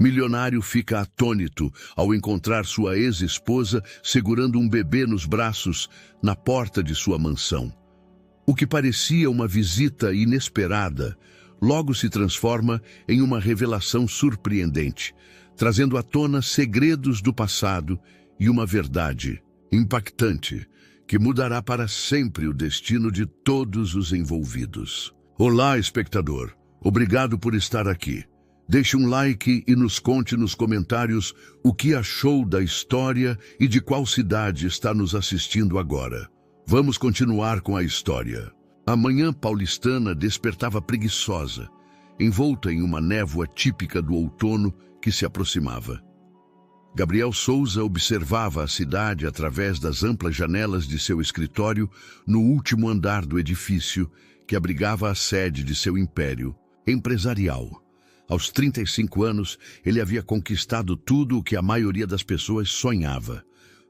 Milionário fica atônito ao encontrar sua ex-esposa segurando um bebê nos braços na porta de sua mansão. O que parecia uma visita inesperada, logo se transforma em uma revelação surpreendente, trazendo à tona segredos do passado e uma verdade impactante que mudará para sempre o destino de todos os envolvidos. Olá, espectador. Obrigado por estar aqui. Deixe um like e nos conte nos comentários o que achou da história e de qual cidade está nos assistindo agora. Vamos continuar com a história. A manhã paulistana despertava preguiçosa, envolta em uma névoa típica do outono que se aproximava. Gabriel Souza observava a cidade através das amplas janelas de seu escritório no último andar do edifício que abrigava a sede de seu império empresarial. Aos 35 anos, ele havia conquistado tudo o que a maioria das pessoas sonhava: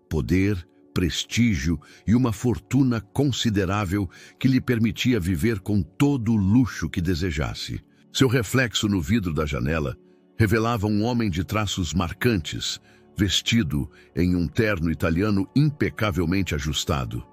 poder, prestígio e uma fortuna considerável que lhe permitia viver com todo o luxo que desejasse. Seu reflexo no vidro da janela revelava um homem de traços marcantes, vestido em um terno italiano impecavelmente ajustado.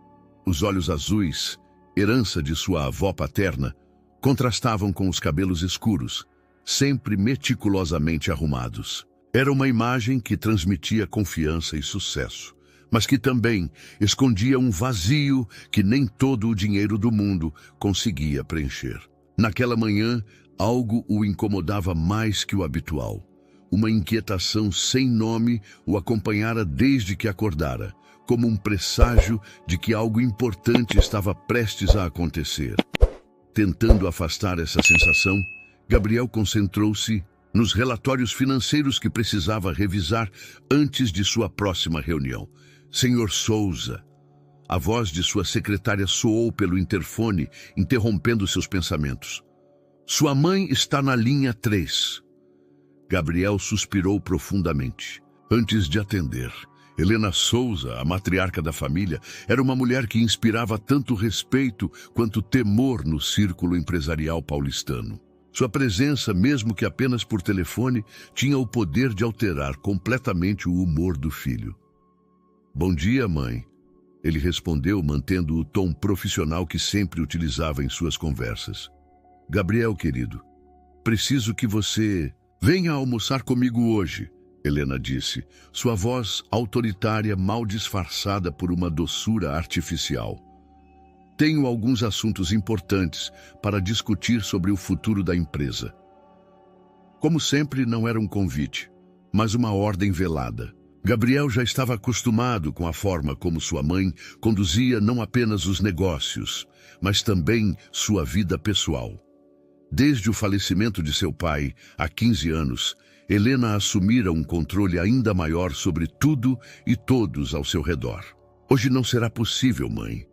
Os olhos azuis, herança de sua avó paterna, contrastavam com os cabelos escuros, sempre meticulosamente arrumados. Era uma imagem que transmitia confiança e sucesso, mas que também escondia um vazio que nem todo o dinheiro do mundo conseguia preencher. Naquela manhã, algo o incomodava mais que o habitual. Uma inquietação sem nome o acompanhara desde que acordara, como um presságio de que algo importante estava prestes a acontecer. Tentando afastar essa sensação, Gabriel concentrou-se nos relatórios financeiros que precisava revisar antes de sua próxima reunião. Senhor Souza. A voz de sua secretária soou pelo interfone, interrompendo seus pensamentos. Sua mãe está na linha 3. Gabriel suspirou profundamente. Antes de atender, Helena Souza, a matriarca da família, era uma mulher que inspirava tanto respeito quanto temor no círculo empresarial paulistano. Sua presença, mesmo que apenas por telefone, tinha o poder de alterar completamente o humor do filho. Bom dia, mãe. Ele respondeu, mantendo o tom profissional que sempre utilizava em suas conversas. Gabriel, querido, preciso que você venha almoçar comigo hoje, Helena disse, sua voz autoritária mal disfarçada por uma doçura artificial. Tenho alguns assuntos importantes para discutir sobre o futuro da empresa. Como sempre, não era um convite, mas uma ordem velada. Gabriel já estava acostumado com a forma como sua mãe conduzia não apenas os negócios, mas também sua vida pessoal. Desde o falecimento de seu pai, há 15 anos, Helena assumira um controle ainda maior sobre tudo e todos ao seu redor. Hoje não será possível, mãe.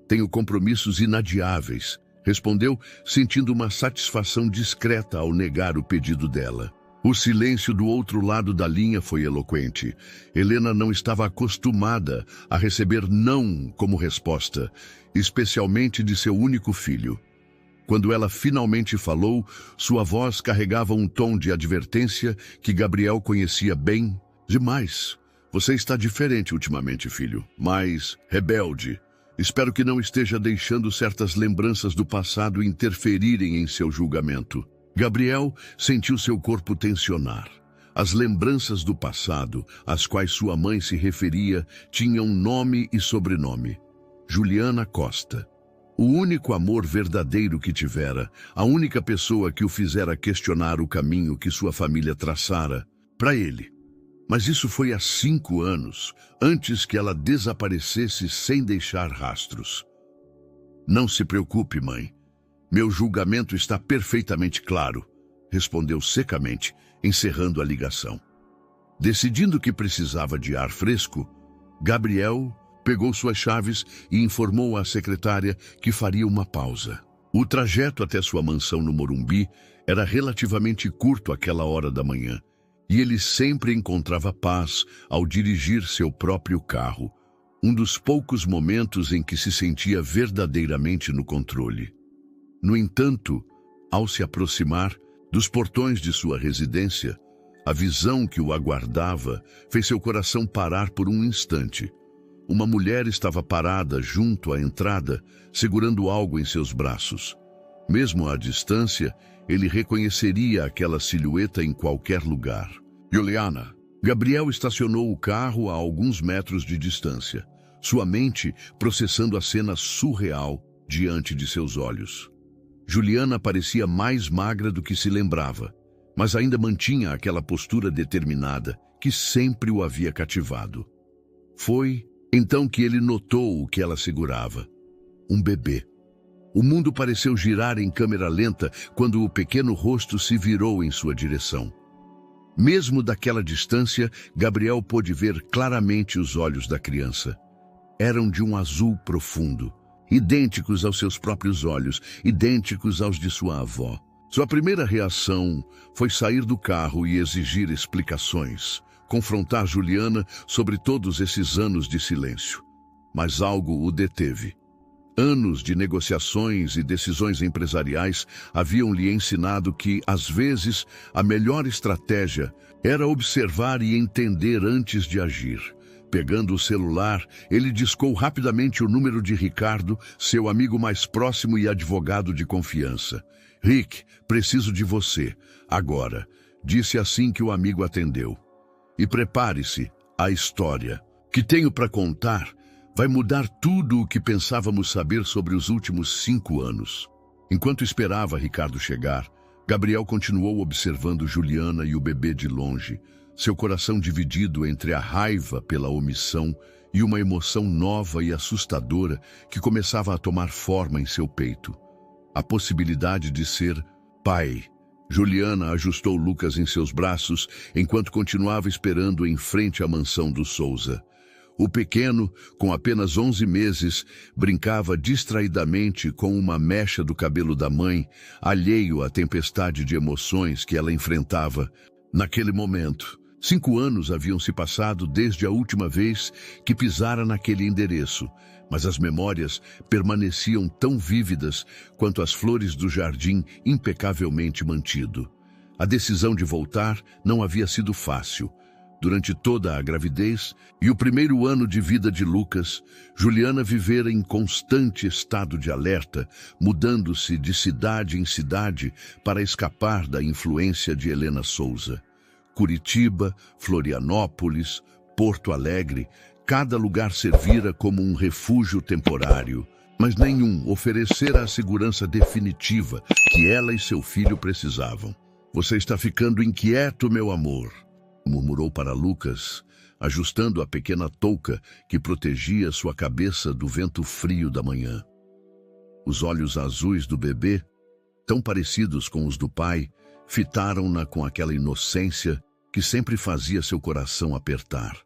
Tenho compromissos inadiáveis, respondeu, sentindo uma satisfação discreta ao negar o pedido dela. O silêncio do outro lado da linha foi eloquente. Helena não estava acostumada a receber não como resposta, especialmente de seu único filho. Quando ela finalmente falou, sua voz carregava um tom de advertência que Gabriel conhecia bem demais. Você está diferente ultimamente, filho, mais rebelde. Espero que não esteja deixando certas lembranças do passado interferirem em seu julgamento. Gabriel sentiu seu corpo tensionar. As lembranças do passado, às quais sua mãe se referia, tinham nome e sobrenome. Juliana Costa. O único amor verdadeiro que tivera, a única pessoa que o fizera questionar o caminho que sua família traçara, para ele. Mas isso foi há 5 anos, antes que ela desaparecesse sem deixar rastros. Não se preocupe, mãe. Meu julgamento está perfeitamente claro, respondeu secamente, encerrando a ligação. Decidindo que precisava de ar fresco, Gabriel pegou suas chaves e informou à secretária que faria uma pausa. O trajeto até sua mansão no Morumbi era relativamente curto àquela hora da manhã, e ele sempre encontrava paz ao dirigir seu próprio carro, um dos poucos momentos em que se sentia verdadeiramente no controle. No entanto, ao se aproximar dos portões de sua residência, A visão que o aguardava fez seu coração parar por um instante. Uma mulher estava parada junto à entrada, segurando algo em seus braços. Mesmo à distância, ele reconheceria aquela silhueta em qualquer lugar. Juliana. Gabriel estacionou o carro a alguns metros de distância, sua mente processando a cena surreal diante de seus olhos. Juliana parecia mais magra do que se lembrava, mas ainda mantinha aquela postura determinada que sempre o havia cativado. Foi então que ele notou o que ela segurava: um bebê. O mundo pareceu girar em câmera lenta quando o pequeno rosto se virou em sua direção. Mesmo daquela distância, Gabriel pôde ver claramente os olhos da criança. Eram de um azul profundo, idênticos aos seus próprios olhos, idênticos aos de sua avó. Sua primeira reação foi sair do carro e exigir explicações, confrontar Juliana sobre todos esses anos de silêncio. Mas algo o deteve. Anos de negociações e decisões empresariais haviam lhe ensinado que, às vezes, a melhor estratégia era observar e entender antes de agir. Pegando o celular, ele discou rapidamente o número de Ricardo, seu amigo mais próximo e advogado de confiança. "Rick, preciso de você, agora", disse assim que o amigo atendeu. "E prepare-se, a história que tenho para contar vai mudar tudo o que pensávamos saber sobre os últimos 5 anos. Enquanto esperava Ricardo chegar, Gabriel continuou observando Juliana e o bebê de longe, seu coração dividido entre a raiva pela omissão e uma emoção nova e assustadora que começava a tomar forma em seu peito. A possibilidade de ser pai. Juliana ajustou Lucas em seus braços enquanto continuava esperando em frente à mansão dos Souza. O pequeno, com apenas 11 meses, brincava distraidamente com uma mecha do cabelo da mãe, alheio à tempestade de emoções que ela enfrentava. Naquele momento, 5 anos haviam se passado desde a última vez que pisara naquele endereço, mas as memórias permaneciam tão vívidas quanto as flores do jardim impecavelmente mantido. A decisão de voltar não havia sido fácil. Durante toda a gravidez e o primeiro ano de vida de Lucas, Juliana vivera em constante estado de alerta, mudando-se de cidade em cidade para escapar da influência de Helena Souza. Curitiba, Florianópolis, Porto Alegre, cada lugar servira como um refúgio temporário, mas nenhum oferecera a segurança definitiva que ela e seu filho precisavam. "Você está ficando inquieto, meu amor", murmurou para Lucas, ajustando a pequena touca que protegia sua cabeça do vento frio da manhã. Os olhos azuis do bebê, tão parecidos com os do pai, fitaram-na com aquela inocência que sempre fazia seu coração apertar.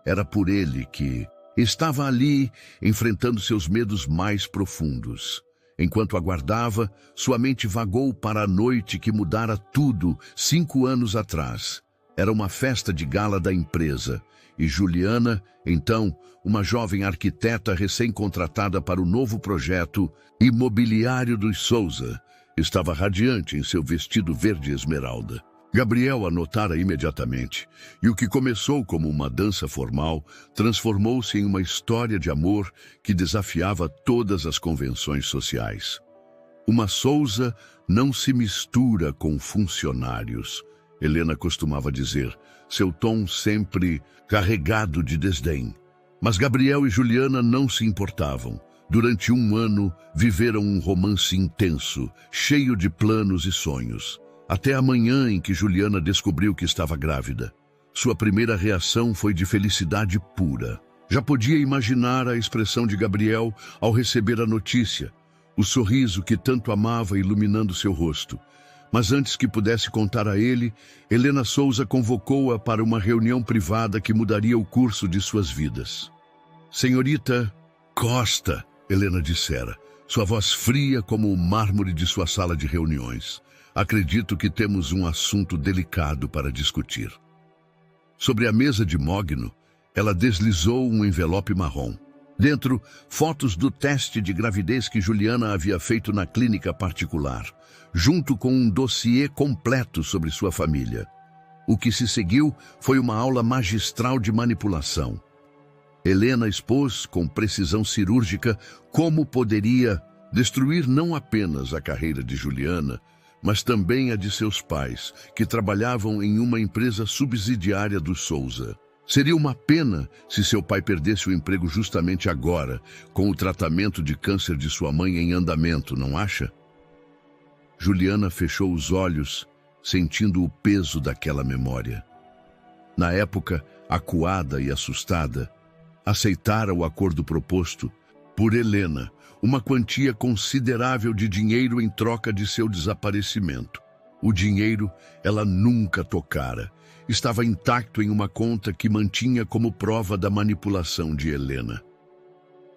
Era por ele que estava ali, enfrentando seus medos mais profundos. Enquanto aguardava, sua mente vagou para a noite que mudara tudo 5 anos atrás. Era uma festa de gala da empresa, e Juliana, então, uma jovem arquiteta recém-contratada para o novo projeto imobiliário dos Souza, estava radiante em seu vestido verde esmeralda. Gabriel a notara imediatamente, e o que começou como uma dança formal transformou-se em uma história de amor que desafiava todas as convenções sociais. Uma Souza não se mistura com funcionários, Helena costumava dizer, seu tom sempre carregado de desdém. Mas Gabriel e Juliana não se importavam. Durante 1 ano, viveram um romance intenso, cheio de planos e sonhos. Até a manhã em que Juliana descobriu que estava grávida. Sua primeira reação foi de felicidade pura. Já podia imaginar a expressão de Gabriel ao receber a notícia, o sorriso que tanto amava iluminando seu rosto. Mas antes que pudesse contar a ele, Helena Souza convocou-a para uma reunião privada que mudaria o curso de suas vidas. "Senhorita Costa", Helena dissera, sua voz fria como o mármore de sua sala de reuniões. "Acredito que temos um assunto delicado para discutir." Sobre a mesa de mogno, ela deslizou um envelope marrom. Dentro, fotos do teste de gravidez que Juliana havia feito na clínica particular, junto com um dossiê completo sobre sua família. O que se seguiu foi uma aula magistral de manipulação. Helena expôs com precisão cirúrgica como poderia destruir não apenas a carreira de Juliana, mas também a de seus pais, que trabalhavam em uma empresa subsidiária dos Souza. Seria uma pena se seu pai perdesse o emprego justamente agora, com o tratamento de câncer de sua mãe em andamento, não acha? Juliana fechou os olhos, sentindo o peso daquela memória. Na época, acuada e assustada, aceitara o acordo proposto por Helena, uma quantia considerável de dinheiro em troca de seu desaparecimento. O dinheiro ela nunca tocara. Estava intacto em uma conta que mantinha como prova da manipulação de Helena.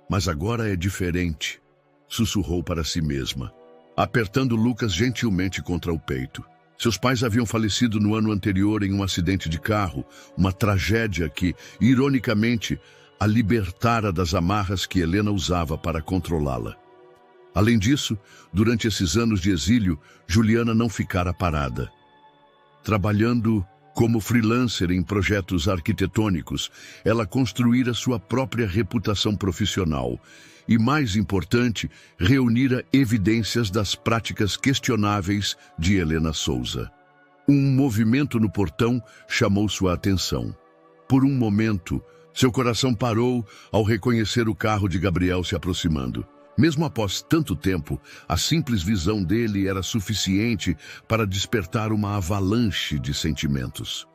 Mas agora é diferente, sussurrou para si mesma, apertando Lucas gentilmente contra o peito. Seus pais haviam falecido no ano anterior em um acidente de carro, uma tragédia que, ironicamente, a libertara das amarras que Helena usava para controlá-la. Além disso, durante esses anos de exílio, Juliana não ficara parada. Trabalhando como freelancer em projetos arquitetônicos, ela construíra sua própria reputação profissional e, mais importante, reunira evidências das práticas questionáveis de Helena Souza. Um movimento no portão chamou sua atenção. Por um momento, seu coração parou ao reconhecer o carro de Gabriel se aproximando. Mesmo após tanto tempo, a simples visão dele era suficiente para despertar uma avalanche de sentimentos.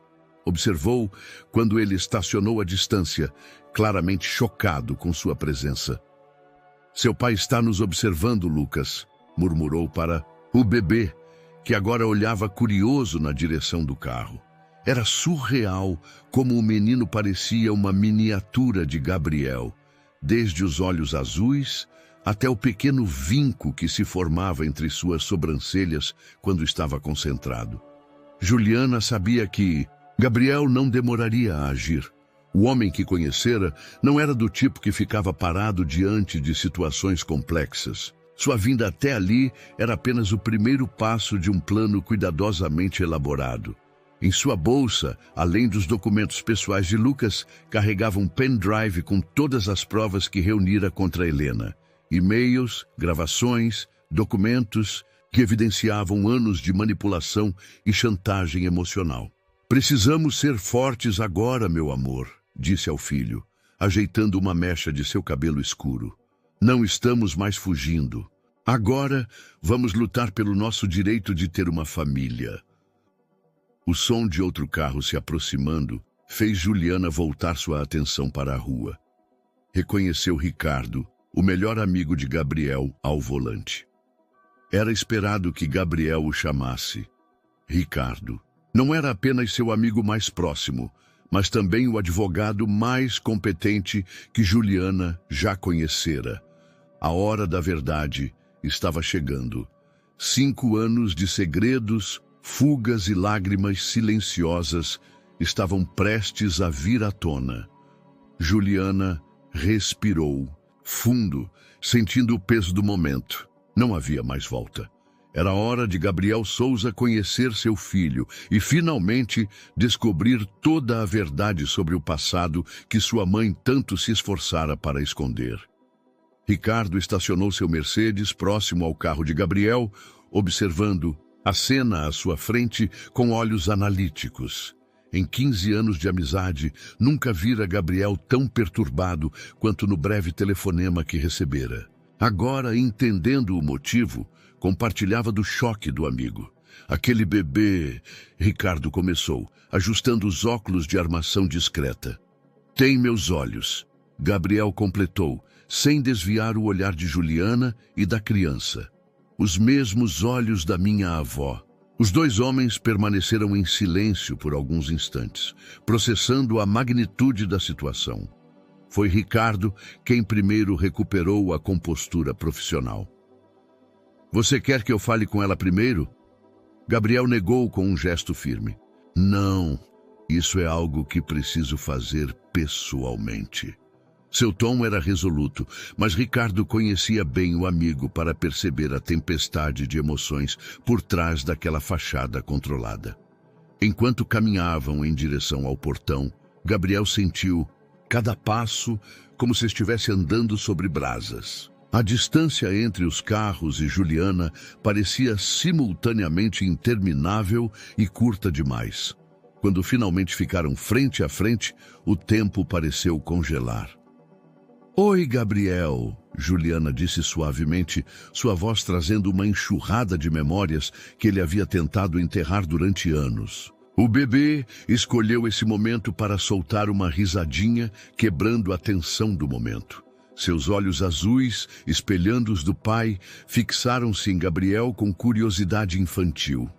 Observou quando ele estacionou à distância, claramente chocado com sua presença. Seu pai está nos observando, Lucas, murmurou para o bebê, que agora olhava curioso na direção do carro. Era surreal como o menino parecia uma miniatura de Gabriel, desde os olhos azuis até o pequeno vinco que se formava entre suas sobrancelhas quando estava concentrado. Juliana sabia que Gabriel não demoraria a agir. O homem que conhecera não era do tipo que ficava parado diante de situações complexas. Sua vinda até ali era apenas o primeiro passo de um plano cuidadosamente elaborado. Em sua bolsa, além dos documentos pessoais de Lucas, carregava um pendrive com todas as provas que reunira contra Helena. E-mails, gravações, documentos que evidenciavam anos de manipulação e chantagem emocional. Precisamos ser fortes agora, meu amor, disse ao filho, ajeitando uma mecha de seu cabelo escuro. Não estamos mais fugindo. Agora vamos lutar pelo nosso direito de ter uma família. O som de outro carro se aproximando fez Juliana voltar sua atenção para a rua. Reconheceu Ricardo, o melhor amigo de Gabriel, ao volante. Era esperado que Gabriel o chamasse. Ricardo não era apenas seu amigo mais próximo, mas também o advogado mais competente que Juliana já conhecera. A hora da verdade estava chegando. 5 anos de segredos, fugas e lágrimas silenciosas estavam prestes a vir à tona. Juliana respirou fundo, sentindo o peso do momento. Não havia mais volta. Era hora de Gabriel Souza conhecer seu filho e, finalmente, descobrir toda a verdade sobre o passado que sua mãe tanto se esforçara para esconder. Ricardo estacionou seu Mercedes próximo ao carro de Gabriel, observando a cena à sua frente com olhos analíticos. Em 15 anos de amizade, nunca vira Gabriel tão perturbado quanto no breve telefonema que recebera. Agora, entendendo o motivo, compartilhava do choque do amigo. Aquele bebê, Ricardo começou, ajustando os óculos de armação discreta. Tem meus olhos, Gabriel completou, sem desviar o olhar de Juliana e da criança. Os mesmos olhos da minha avó. Os 2 homens permaneceram em silêncio por alguns instantes, processando a magnitude da situação. Foi Ricardo quem primeiro recuperou a compostura profissional. Você quer que eu fale com ela primeiro? Gabriel negou com um gesto firme. Não, isso é algo que preciso fazer pessoalmente. Seu tom era resoluto, mas Ricardo conhecia bem o amigo para perceber a tempestade de emoções por trás daquela fachada controlada. Enquanto caminhavam em direção ao portão, Gabriel sentiu cada passo como se estivesse andando sobre brasas. A distância entre os carros e Juliana parecia simultaneamente interminável e curta demais. Quando finalmente ficaram frente a frente, o tempo pareceu congelar. "Oi, Gabriel", Juliana disse suavemente, sua voz trazendo uma enxurrada de memórias que ele havia tentado enterrar durante anos. O bebê escolheu esse momento para soltar uma risadinha, quebrando a tensão do momento. Seus olhos azuis, espelhando os do pai, fixaram-se em Gabriel com curiosidade infantil.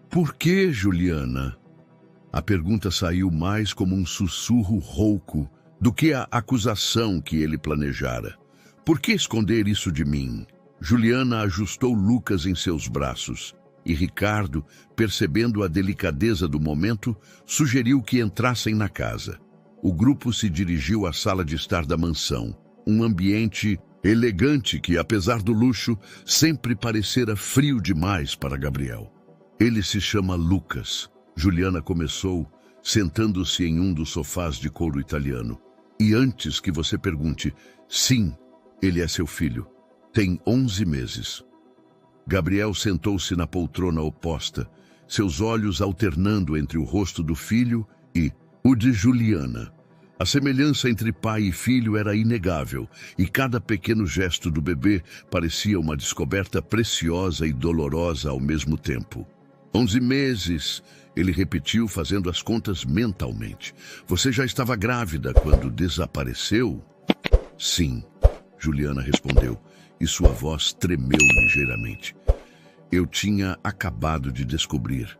"Por que, Juliana?" A pergunta saiu mais como um sussurro rouco do que a acusação que ele planejara. "Por que esconder isso de mim?" Juliana ajustou Lucas em seus braços e Ricardo, percebendo a delicadeza do momento, sugeriu que entrassem na casa. O grupo se dirigiu à sala de estar da mansão, um ambiente elegante que, apesar do luxo, sempre parecera frio demais para Gabriel. "Ele se chama Lucas", Juliana começou, sentando-se em um dos sofás de couro italiano. "E antes que você pergunte, sim, ele é seu filho. Tem 11 meses. Gabriel sentou-se na poltrona oposta, seus olhos alternando entre o rosto do filho e o de Juliana. A semelhança entre pai e filho era inegável, e cada pequeno gesto do bebê parecia uma descoberta preciosa e dolorosa ao mesmo tempo. 11 meses, ele repetiu, fazendo as contas mentalmente. "Você já estava grávida quando desapareceu?" "Sim", Juliana respondeu, e sua voz tremeu ligeiramente. "Eu tinha acabado de descobrir."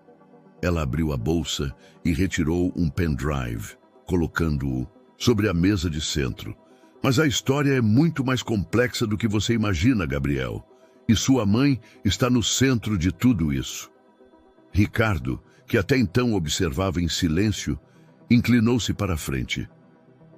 Ela abriu a bolsa e retirou um pendrive, colocando-o sobre a mesa de centro. "Mas a história é muito mais complexa do que você imagina, Gabriel. E sua mãe está no centro de tudo isso." Ricardo, que até então observava em silêncio, inclinou-se para a frente.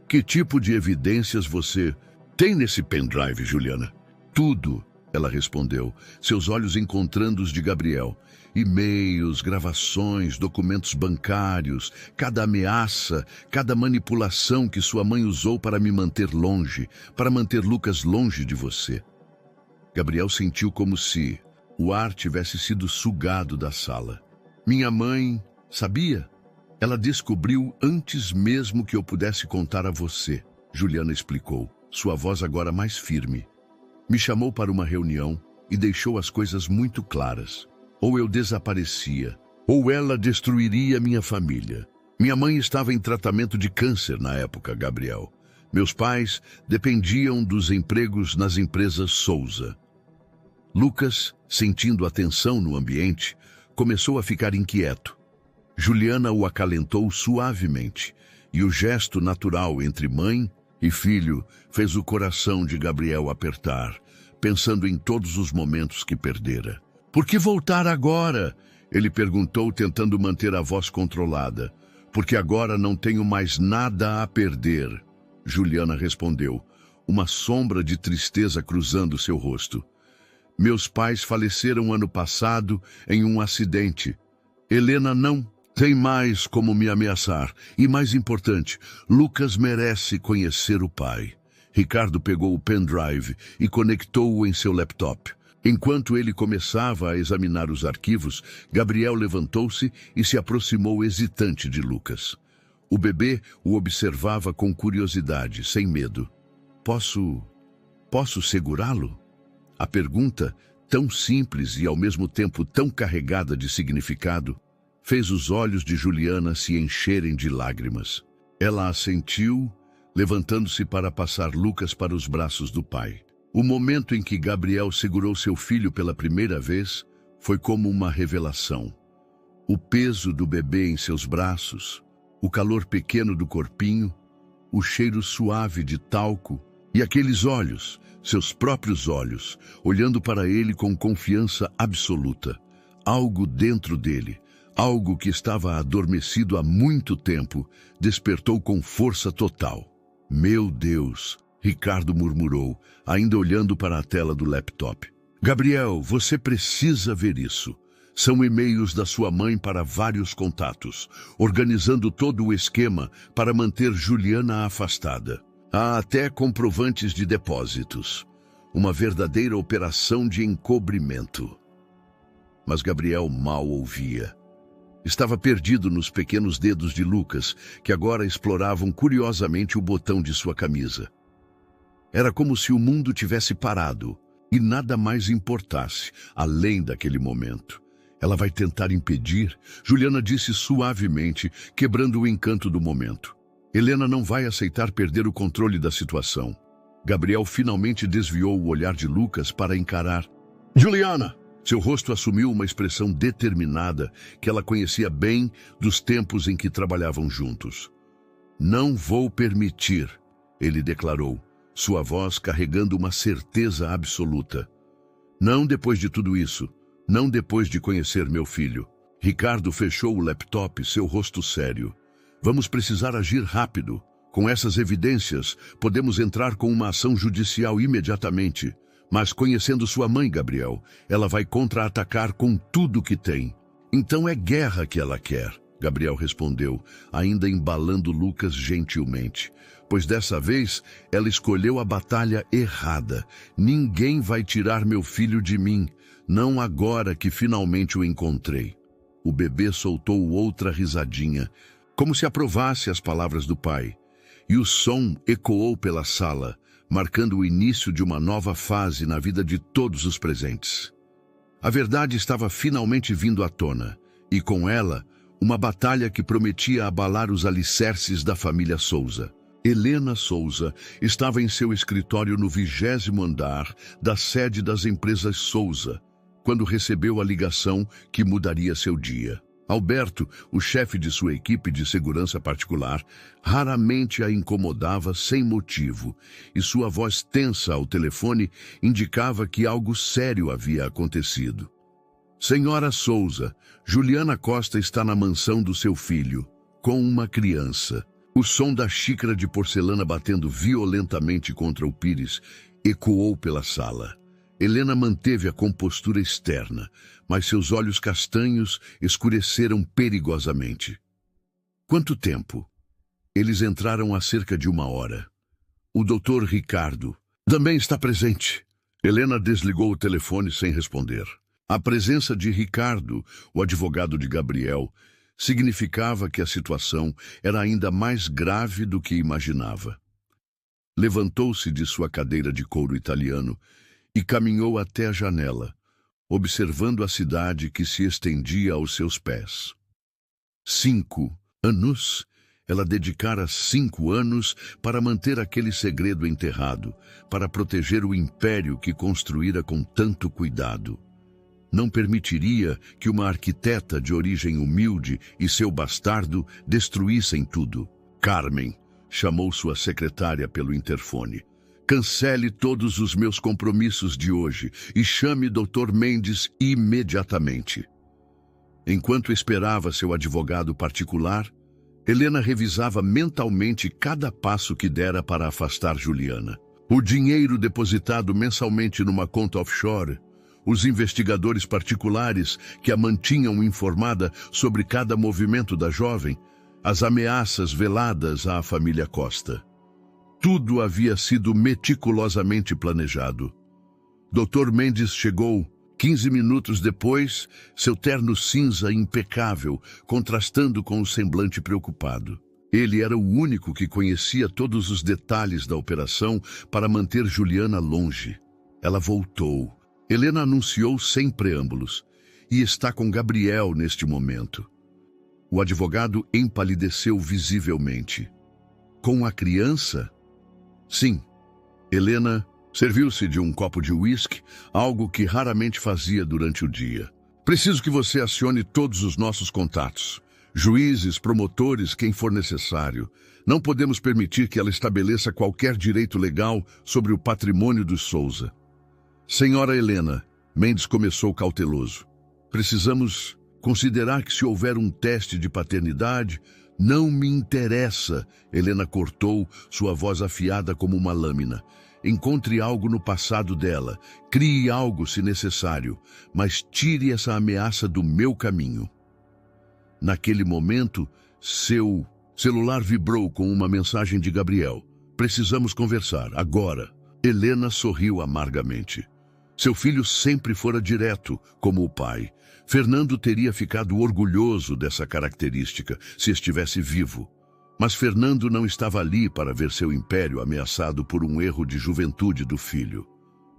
"Que tipo de evidências você tem nesse pendrive, Juliana?" "Tudo", ela respondeu, seus olhos encontrando os de Gabriel. "E-mails, gravações, documentos bancários, cada ameaça, cada manipulação que sua mãe usou para me manter longe, para manter Lucas longe de você." Gabriel sentiu como se o ar tivesse sido sugado da sala. "Minha mãe sabia? Ela descobriu antes mesmo que eu pudesse contar a você", Juliana explicou, sua voz agora mais firme. "Me chamou para uma reunião e deixou as coisas muito claras. Ou eu desaparecia, ou ela destruiria minha família. Minha mãe estava em tratamento de câncer na época, Gabriel. Meus pais dependiam dos empregos nas empresas Souza." Lucas, sentindo a tensão no ambiente, começou a ficar inquieto. Juliana o acalentou suavemente, e o gesto natural entre mãe e filho fez o coração de Gabriel apertar, pensando em todos os momentos que perdera. "Por que voltar agora?" ele perguntou, tentando manter a voz controlada. "Porque agora não tenho mais nada a perder", Juliana respondeu, uma sombra de tristeza cruzando seu rosto. "Meus pais faleceram ano passado em um acidente. Helena não tem mais como me ameaçar. E mais importante, Lucas merece conhecer o pai." Ricardo pegou o pendrive e conectou-o em seu laptop. Enquanto ele começava a examinar os arquivos, Gabriel levantou-se e se aproximou hesitante de Lucas. O bebê o observava com curiosidade, sem medo. Posso segurá-lo?" A pergunta, tão simples e ao mesmo tempo tão carregada de significado, fez os olhos de Juliana se encherem de lágrimas. Ela assentiu, levantando-se para passar Lucas para os braços do pai. O momento em que Gabriel segurou seu filho pela primeira vez foi como uma revelação. O peso do bebê em seus braços, o calor pequeno do corpinho, o cheiro suave de talco e aqueles olhos, seus próprios olhos, olhando para ele com confiança absoluta. Algo dentro dele, algo que estava adormecido há muito tempo, despertou com força total. "Meu Deus", Ricardo murmurou, ainda olhando para a tela do laptop. "Gabriel, você precisa ver isso." São e-mails da sua mãe para vários contatos, organizando todo o esquema para manter Juliana afastada. Há até comprovantes de depósitos. Uma verdadeira operação de encobrimento. Mas Gabriel mal ouvia. Estava perdido nos pequenos dedos de Lucas, que agora exploravam curiosamente o botão de sua camisa. Era como se o mundo tivesse parado e nada mais importasse, além daquele momento. Ela vai tentar impedir, Juliana disse suavemente, quebrando o encanto do momento. Helena não vai aceitar perder o controle da situação. Gabriel finalmente desviou o olhar de Lucas para encarar. Juliana! Seu rosto assumiu uma expressão determinada que ela conhecia bem dos tempos em que trabalhavam juntos. Não vou permitir, ele declarou, sua voz carregando uma certeza absoluta. Não depois de tudo isso. Não depois de conhecer meu filho. Ricardo fechou o laptop, seu rosto sério. Vamos precisar agir rápido. Com essas evidências, podemos entrar com uma ação judicial imediatamente. Mas conhecendo sua mãe, Gabriel, ela vai contra-atacar com tudo que tem. Então é guerra que ela quer, Gabriel respondeu, ainda embalando Lucas gentilmente. Pois dessa vez, ela escolheu a batalha errada. Ninguém vai tirar meu filho de mim. Não agora que finalmente o encontrei. O bebê soltou outra risadinha, como se aprovasse as palavras do pai. E o som ecoou pela sala, marcando o início de uma nova fase na vida de todos os presentes. A verdade estava finalmente vindo à tona, e com ela, uma batalha que prometia abalar os alicerces da família Souza. Helena Souza estava em seu escritório no 20º andar da sede das empresas Souza, quando recebeu a ligação que mudaria seu dia. Alberto, o chefe de sua equipe de segurança particular, raramente a incomodava sem motivo, e sua voz tensa ao telefone indicava que algo sério havia acontecido. Senhora Souza, Juliana Costa está na mansão do seu filho, com uma criança. O som da xícara de porcelana batendo violentamente contra o pires ecoou pela sala. Helena manteve a compostura externa, mas seus olhos castanhos escureceram perigosamente. Quanto tempo? Eles entraram há cerca de 1 hora. O doutor Ricardo também está presente. Helena desligou o telefone sem responder. A presença de Ricardo, o advogado de Gabriel, significava que a situação era ainda mais grave do que imaginava. Levantou-se de sua cadeira de couro italiano e caminhou até a janela, observando a cidade que se estendia aos seus pés. 5 anos? Ela dedicara 5 anos para manter aquele segredo enterrado, para proteger o império que construíra com tanto cuidado. Não permitiria que uma arquiteta de origem humilde e seu bastardo destruíssem tudo. Carmen chamou sua secretária pelo interfone. Cancele todos os meus compromissos de hoje e chame Dr. Mendes imediatamente. Enquanto esperava seu advogado particular, Helena revisava mentalmente cada passo que dera para afastar Juliana. O dinheiro depositado mensalmente numa conta offshore, os investigadores particulares que a mantinham informada sobre cada movimento da jovem, as ameaças veladas à família Costa. Tudo havia sido meticulosamente planejado. Dr. Mendes chegou 15 minutos depois, seu terno cinza impecável, contrastando com o semblante preocupado. Ele era o único que conhecia todos os detalhes da operação para manter Juliana longe. Ela voltou. Helena anunciou sem preâmbulos. E está com Gabriel neste momento. O advogado empalideceu visivelmente. Com a criança? Sim. Helena serviu-se de um copo de uísque, algo que raramente fazia durante o dia. Preciso que você acione todos os nossos contatos. Juízes, promotores, quem for necessário. Não podemos permitir que ela estabeleça qualquer direito legal sobre o patrimônio dos Souza. Senhora Helena, Mendes começou cauteloso. Precisamos considerar que se houver um teste de paternidade, não me interessa. Helena cortou, sua voz afiada como uma lâmina. Encontre algo no passado dela, crie algo se necessário, mas tire essa ameaça do meu caminho. Naquele momento, seu celular vibrou com uma mensagem de Gabriel. Precisamos conversar, agora. Helena sorriu amargamente. Seu filho sempre fora direto, como o pai. Fernando teria ficado orgulhoso dessa característica se estivesse vivo. Mas Fernando não estava ali para ver seu império ameaçado por um erro de juventude do filho.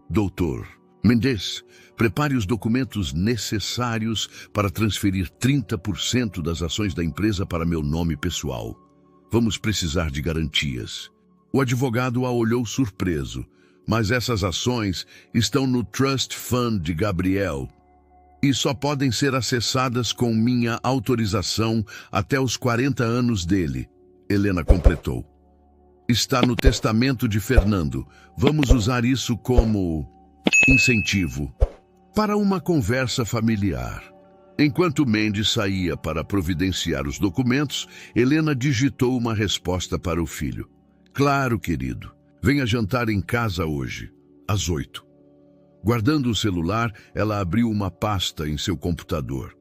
Doutor Mendes, prepare os documentos necessários para transferir 30% das ações da empresa para meu nome pessoal. Vamos precisar de garantias. O advogado a olhou surpreso, mas essas ações estão no Trust Fund de Gabriel e só podem ser acessadas com minha autorização até os 40 anos dele. Helena completou. Está no testamento de Fernando. Vamos usar isso como incentivo para uma conversa familiar. Enquanto Mendes saía para providenciar os documentos, Helena digitou uma resposta para o filho. Claro, querido. Venha jantar em casa hoje, às 8. Guardando o celular, ela abriu uma pasta em seu computador.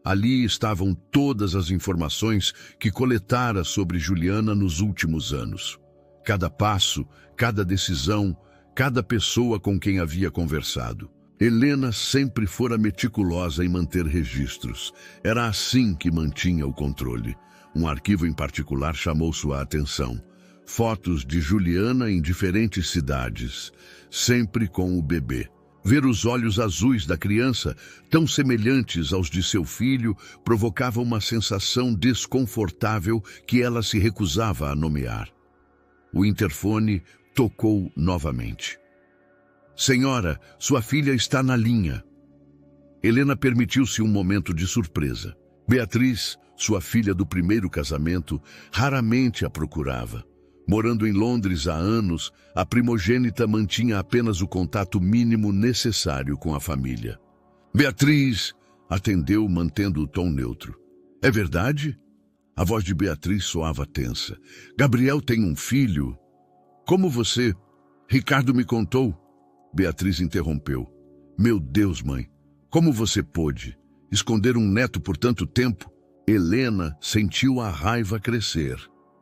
Ali estavam todas as informações que coletara sobre Juliana nos últimos anos. Cada passo, cada decisão, cada pessoa com quem havia conversado. Helena sempre fora meticulosa em manter registros. Era assim que mantinha o controle. Um arquivo em particular chamou sua atenção. Fotos de Juliana em diferentes cidades, sempre com o bebê. Ver os olhos azuis da criança, tão semelhantes aos de seu filho, provocava uma sensação desconfortável que ela se recusava a nomear. O interfone tocou novamente. Senhora, sua filha está na linha. Helena permitiu-se um momento de surpresa. Beatriz, sua filha do primeiro casamento, raramente a procurava. Morando em Londres há anos, a primogênita mantinha apenas o contato mínimo necessário com a família. Beatriz atendeu mantendo o tom neutro. É verdade? A voz de Beatriz soava tensa. Gabriel tem um filho? Como você? Ricardo me contou. Beatriz interrompeu. Meu Deus, mãe, como você pôde esconder um neto por tanto tempo? Helena sentiu a raiva crescer.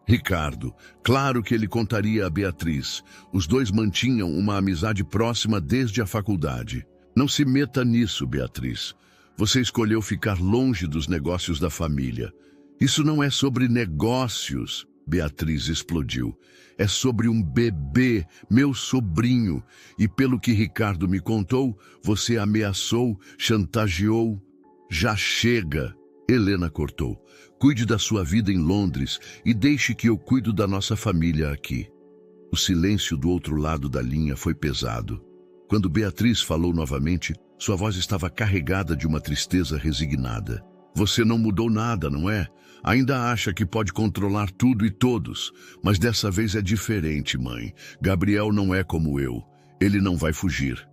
Ricardo, claro que ele contaria a Beatriz. Os dois mantinham uma amizade próxima desde a faculdade. Não se meta nisso, Beatriz. Você escolheu ficar longe dos negócios da família. Isso não é sobre negócios, Beatriz explodiu. É sobre um bebê, meu sobrinho. E pelo que Ricardo me contou, você ameaçou, chantageou. Já chega, Helena cortou. Cuide da sua vida em Londres e deixe que eu cuido da nossa família aqui. O silêncio do outro lado da linha foi pesado. Quando Beatriz falou novamente, sua voz estava carregada de uma tristeza resignada. Você não mudou nada, não é? Ainda acha que pode controlar tudo e todos, mas dessa vez é diferente, mãe. Gabriel não é como eu. Ele não vai fugir.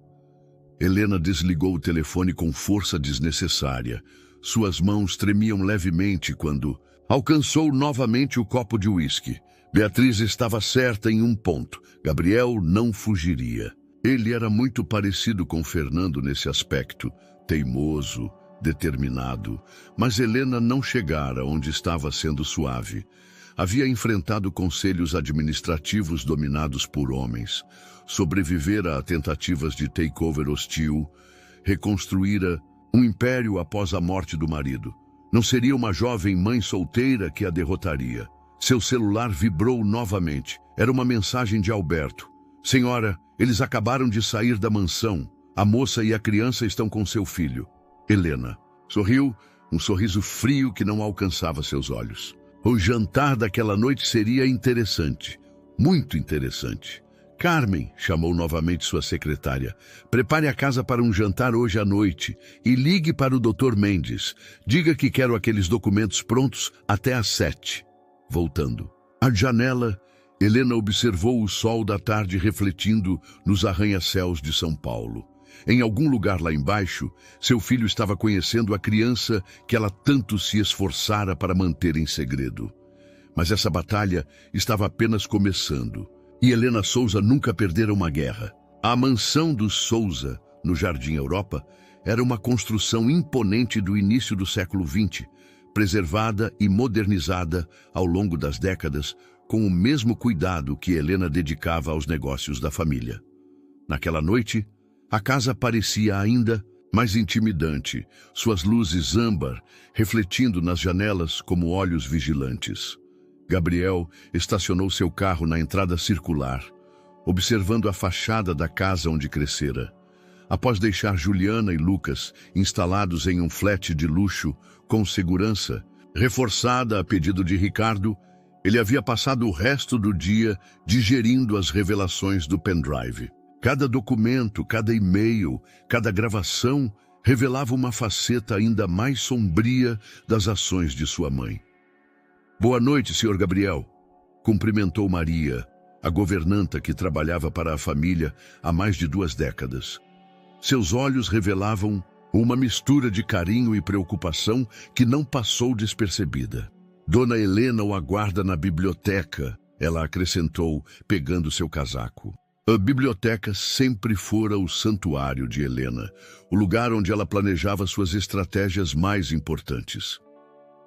Helena desligou o telefone com força desnecessária. Suas mãos tremiam levemente quando alcançou novamente o copo de uísque. Beatriz estava certa em um ponto. Gabriel não fugiria. Ele era muito parecido com Fernando nesse aspecto, teimoso, determinado. Mas Helena não chegara onde estava sendo suave. Havia enfrentado conselhos administrativos dominados por homens, sobrevivera a tentativas de takeover hostil, reconstruíra um império após a morte do marido. Não seria uma jovem mãe solteira que a derrotaria. Seu celular vibrou novamente. Era uma mensagem de Alberto. Senhora, eles acabaram de sair da mansão. A moça e a criança estão com seu filho. Helena sorriu, um sorriso frio que não alcançava seus olhos. O jantar daquela noite seria interessante, muito interessante. Carmen, chamou novamente sua secretária, prepare a casa para um jantar hoje à noite e ligue para o Dr. Mendes. Diga que quero aqueles documentos prontos até às 7. Voltando. À janela, Helena observou o sol da tarde refletindo nos arranha-céus de São Paulo. Em algum lugar lá embaixo, seu filho estava conhecendo a criança que ela tanto se esforçara para manter em segredo. Mas essa batalha estava apenas começando. E Helena Souza nunca perdera uma guerra. A mansão dos Souza, no Jardim Europa, era uma construção imponente do início do século XX, preservada e modernizada ao longo das décadas, com o mesmo cuidado que Helena dedicava aos negócios da família. Naquela noite, a casa parecia ainda mais intimidante, suas luzes âmbar refletindo nas janelas como olhos vigilantes. Gabriel estacionou seu carro na entrada circular, observando a fachada da casa onde crescera. Após deixar Juliana e Lucas instalados em um flat de luxo com segurança, reforçada a pedido de Ricardo, ele havia passado o resto do dia digerindo as revelações do pendrive. Cada documento, cada e-mail, cada gravação revelava uma faceta ainda mais sombria das ações de sua mãe. Boa noite, Sr. Gabriel, cumprimentou Maria, a governanta que trabalhava para a família há mais de 2 décadas. Seus olhos revelavam uma mistura de carinho e preocupação que não passou despercebida. Dona Helena o aguarda na biblioteca, ela acrescentou, pegando seu casaco. A biblioteca sempre fora o santuário de Helena, o lugar onde ela planejava suas estratégias mais importantes.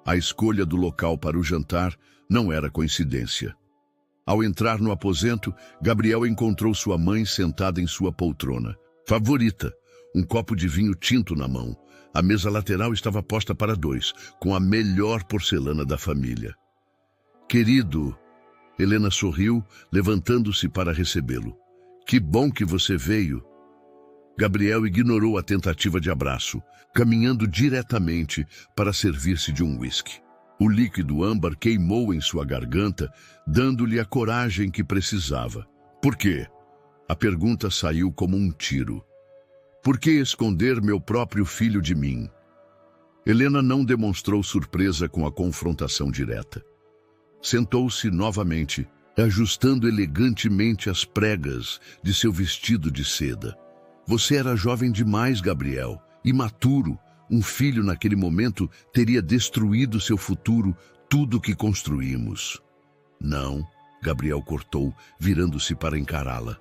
A escolha do local para o jantar não era coincidência. Ao entrar no aposento, Gabriel encontrou sua mãe sentada em sua poltrona favorita, um copo de vinho tinto na mão. A mesa lateral estava posta para 2, com a melhor porcelana da família. Querido, Helena sorriu, levantando-se para recebê-lo. Que bom que você veio. Gabriel ignorou a tentativa de abraço, caminhando diretamente para servir-se de um uísque. O líquido âmbar queimou em sua garganta, dando-lhe a coragem que precisava. Por quê? A pergunta saiu como um tiro. Por que esconder meu próprio filho de mim? Helena não demonstrou surpresa com a confrontação direta. Sentou-se novamente, ajustando elegantemente as pregas de seu vestido de seda. Você era jovem demais, Gabriel, imaturo. Um filho naquele momento teria destruído seu futuro, tudo que construímos. Não, Gabriel cortou, virando-se para encará-la.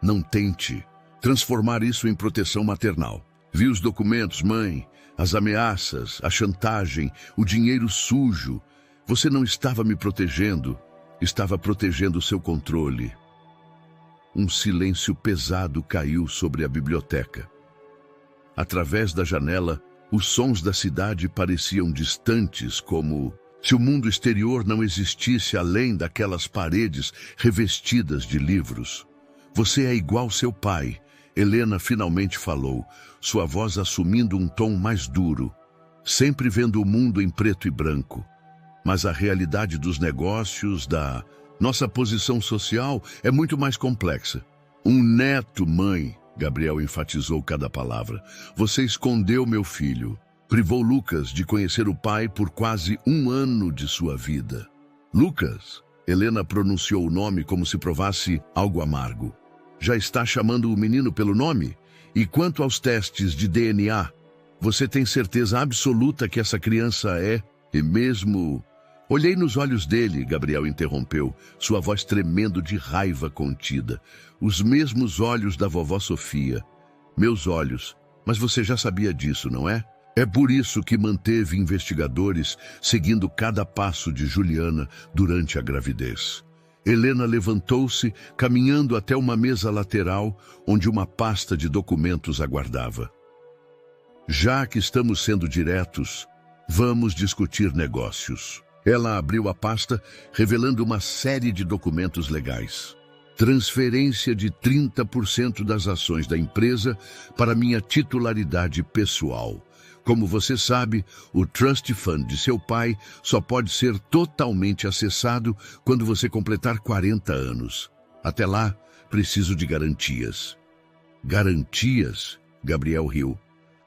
Não tente transformar isso em proteção maternal. Vi os documentos, mãe, as ameaças, a chantagem, o dinheiro sujo. Você não estava me protegendo, estava protegendo seu controle. Um silêncio pesado caiu sobre a biblioteca. Através da janela, os sons da cidade pareciam distantes, como se o mundo exterior não existisse além daquelas paredes revestidas de livros. Você é igual seu pai, Helena finalmente falou, sua voz assumindo um tom mais duro, sempre vendo o mundo em preto e branco. Mas a realidade dos negócios, da nossa posição social, é muito mais complexa. Um neto, mãe, Gabriel enfatizou cada palavra. Você escondeu meu filho, privou Lucas de conhecer o pai por quase 1 ano de sua vida. Lucas, Helena pronunciou o nome como se provasse algo amargo. Já está chamando o menino pelo nome? E quanto aos testes de DNA, você tem certeza absoluta que essa criança é, e mesmo... Olhei nos olhos dele, Gabriel interrompeu, sua voz tremendo de raiva contida. Os mesmos olhos da vovó Sofia. Meus olhos. Mas você já sabia disso, não é? É por isso que manteve investigadores seguindo cada passo de Juliana durante a gravidez. Helena levantou-se, caminhando até uma mesa lateral, onde uma pasta de documentos aguardava. Já que estamos sendo diretos, vamos discutir negócios. Ela abriu a pasta, revelando uma série de documentos legais. Transferência de 30% das ações da empresa para minha titularidade pessoal. Como você sabe, o Trust Fund de seu pai só pode ser totalmente acessado quando você completar 40 anos. Até lá, preciso de garantias. Garantias? Gabriel riu.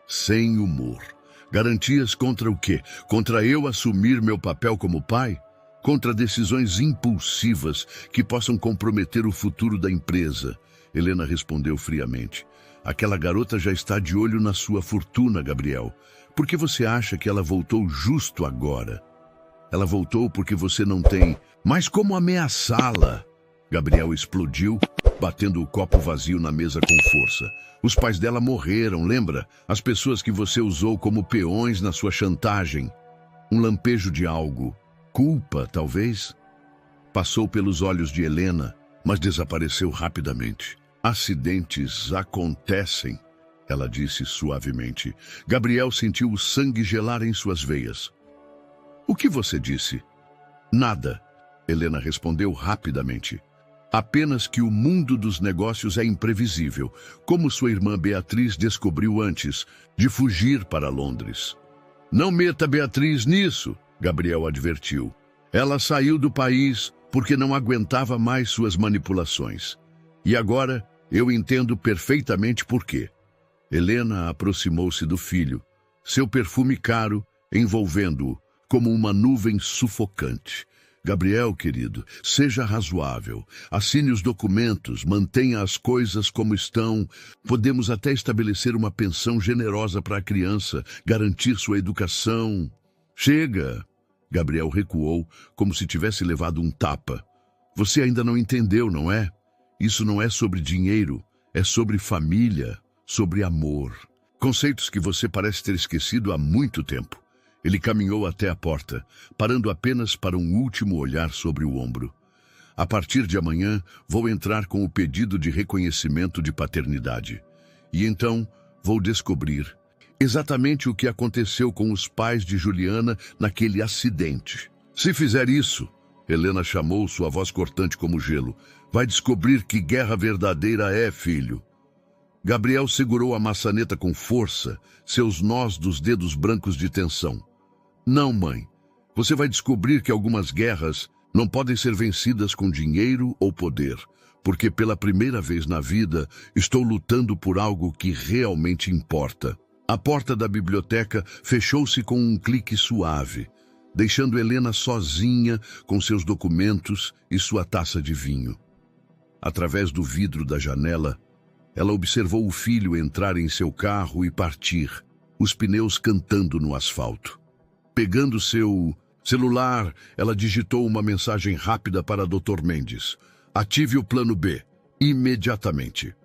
Sem humor. Garantias contra o quê? Contra eu assumir meu papel como pai? Contra decisões impulsivas que possam comprometer o futuro da empresa? Helena respondeu friamente. Aquela garota já está de olho na sua fortuna, Gabriel. Por que você acha que ela voltou justo agora? Ela voltou porque você não tem... Mas como ameaçá-la? Gabriel explodiu, batendo o copo vazio na mesa com força. Os pais dela morreram, lembra? As pessoas que você usou como peões na sua chantagem. Um lampejo de algo. Culpa, talvez? Passou pelos olhos de Helena, mas desapareceu rapidamente. Acidentes acontecem, ela disse suavemente. Gabriel sentiu o sangue gelar em suas veias. O que você disse? Nada, Helena respondeu rapidamente. Apenas que o mundo dos negócios é imprevisível, como sua irmã Beatriz descobriu antes de fugir para Londres. Não meta Beatriz nisso, Gabriel advertiu. Ela saiu do país porque não aguentava mais suas manipulações. E agora eu entendo perfeitamente por quê. Helena aproximou-se do filho, seu perfume caro envolvendo-o como uma nuvem sufocante. Gabriel, querido, seja razoável. Assine os documentos, mantenha as coisas como estão. Podemos até estabelecer uma pensão generosa para a criança, garantir sua educação. Chega! Gabriel recuou, como se tivesse levado um tapa. Você ainda não entendeu, não é? Isso não é sobre dinheiro, é sobre família, sobre amor. Conceitos que você parece ter esquecido há muito tempo. Ele caminhou até a porta, parando apenas para um último olhar sobre o ombro. A partir de amanhã, vou entrar com o pedido de reconhecimento de paternidade. E então, vou descobrir exatamente o que aconteceu com os pais de Juliana naquele acidente. Se fizer isso, Helena chamou sua voz cortante como gelo, vai descobrir que guerra verdadeira é, filho. Gabriel segurou a maçaneta com força, seus nós dos dedos brancos de tensão. Não, mãe. Você vai descobrir que algumas guerras não podem ser vencidas com dinheiro ou poder, porque pela primeira vez na vida estou lutando por algo que realmente importa. A porta da biblioteca fechou-se com um clique suave, deixando Helena sozinha com seus documentos e sua taça de vinho. Através do vidro da janela, ela observou o filho entrar em seu carro e partir, os pneus cantando no asfalto. Pegando seu celular, ela digitou uma mensagem rápida para Dr. Mendes. Ative o plano B, imediatamente.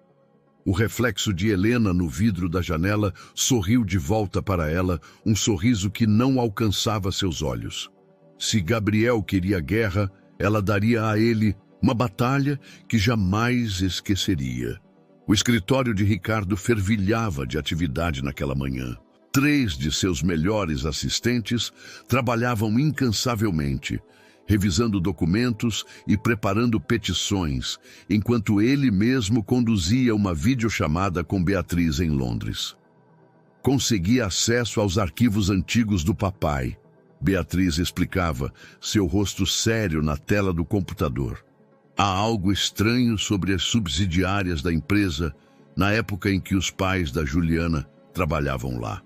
O reflexo de Helena no vidro da janela sorriu de volta para ela, um sorriso que não alcançava seus olhos. Se Gabriel queria guerra, ela daria a ele uma batalha que jamais esqueceria. O escritório de Ricardo fervilhava de atividade naquela manhã. 3 de seus melhores assistentes trabalhavam incansavelmente, revisando documentos e preparando petições, enquanto ele mesmo conduzia uma videochamada com Beatriz em Londres. Conseguia acesso aos arquivos antigos do papai. Beatriz explicava, seu rosto sério na tela do computador. Há algo estranho sobre as subsidiárias da empresa na época em que os pais da Juliana trabalhavam lá.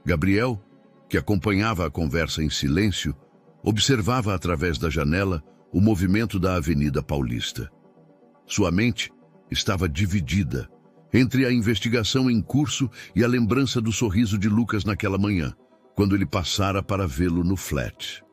Gabriel, que acompanhava a conversa em silêncio, observava através da janela o movimento da Avenida Paulista. Sua mente estava dividida entre a investigação em curso e a lembrança do sorriso de Lucas naquela manhã, quando ele passara para vê-lo no flat.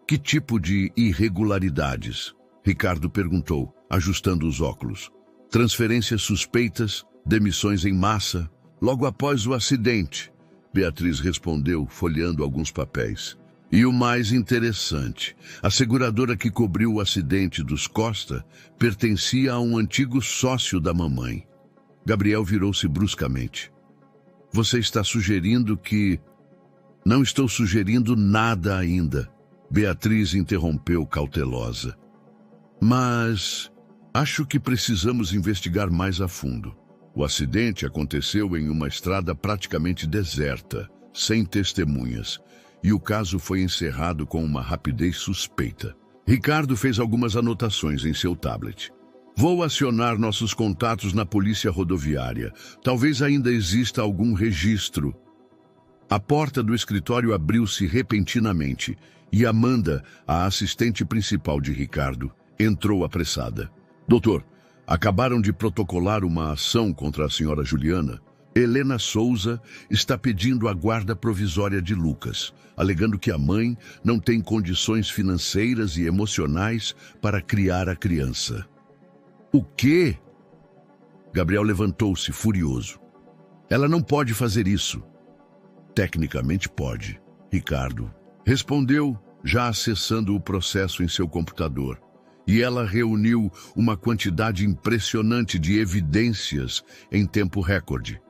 Que tipo de irregularidades? Ricardo perguntou, ajustando os óculos. Transferências suspeitas, demissões em massa, logo após o acidente. Beatriz respondeu, folheando alguns papéis. E o mais interessante, a seguradora que cobriu o acidente dos Costa pertencia a um antigo sócio da mamãe. Gabriel virou-se bruscamente. Você está sugerindo que... Não estou sugerindo nada ainda. Beatriz interrompeu cautelosa. Mas acho que precisamos investigar mais a fundo. O acidente aconteceu em uma estrada praticamente deserta, sem testemunhas, e o caso foi encerrado com uma rapidez suspeita. Ricardo fez algumas anotações em seu tablet. Vou acionar nossos contatos na polícia rodoviária. Talvez ainda exista algum registro. A porta do escritório abriu-se repentinamente e Amanda, a assistente principal de Ricardo, entrou apressada. Doutor, acabaram de protocolar uma ação contra a senhora Juliana. Helena Souza está pedindo a guarda provisória de Lucas, alegando que a mãe não tem condições financeiras e emocionais para criar a criança. O quê? Gabriel levantou-se, furioso. Ela não pode fazer isso. Tecnicamente pode, Ricardo respondeu, já acessando o processo em seu computador. E ela reuniu uma quantidade impressionante de evidências em tempo recorde.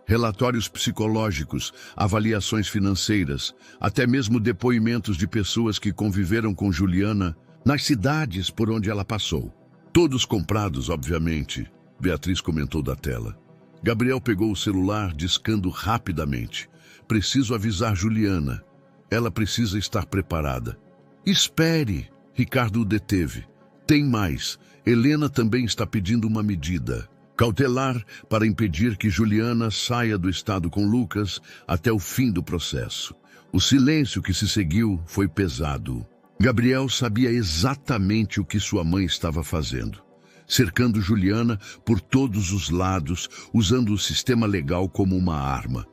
Relatórios psicológicos, avaliações financeiras, até mesmo depoimentos de pessoas que conviveram com Juliana nas cidades por onde ela passou. Todos comprados, obviamente, Beatriz comentou da tela. Gabriel pegou o celular, discando rapidamente. Preciso avisar Juliana. Ela precisa estar preparada. Espere, Ricardo o deteve. Tem mais. Helena também está pedindo uma medida cautelar para impedir que Juliana saia do estado com Lucas até o fim do processo. O silêncio que se seguiu foi pesado. Gabriel sabia exatamente o que sua mãe estava fazendo, cercando Juliana por todos os lados, usando o sistema legal como uma arma.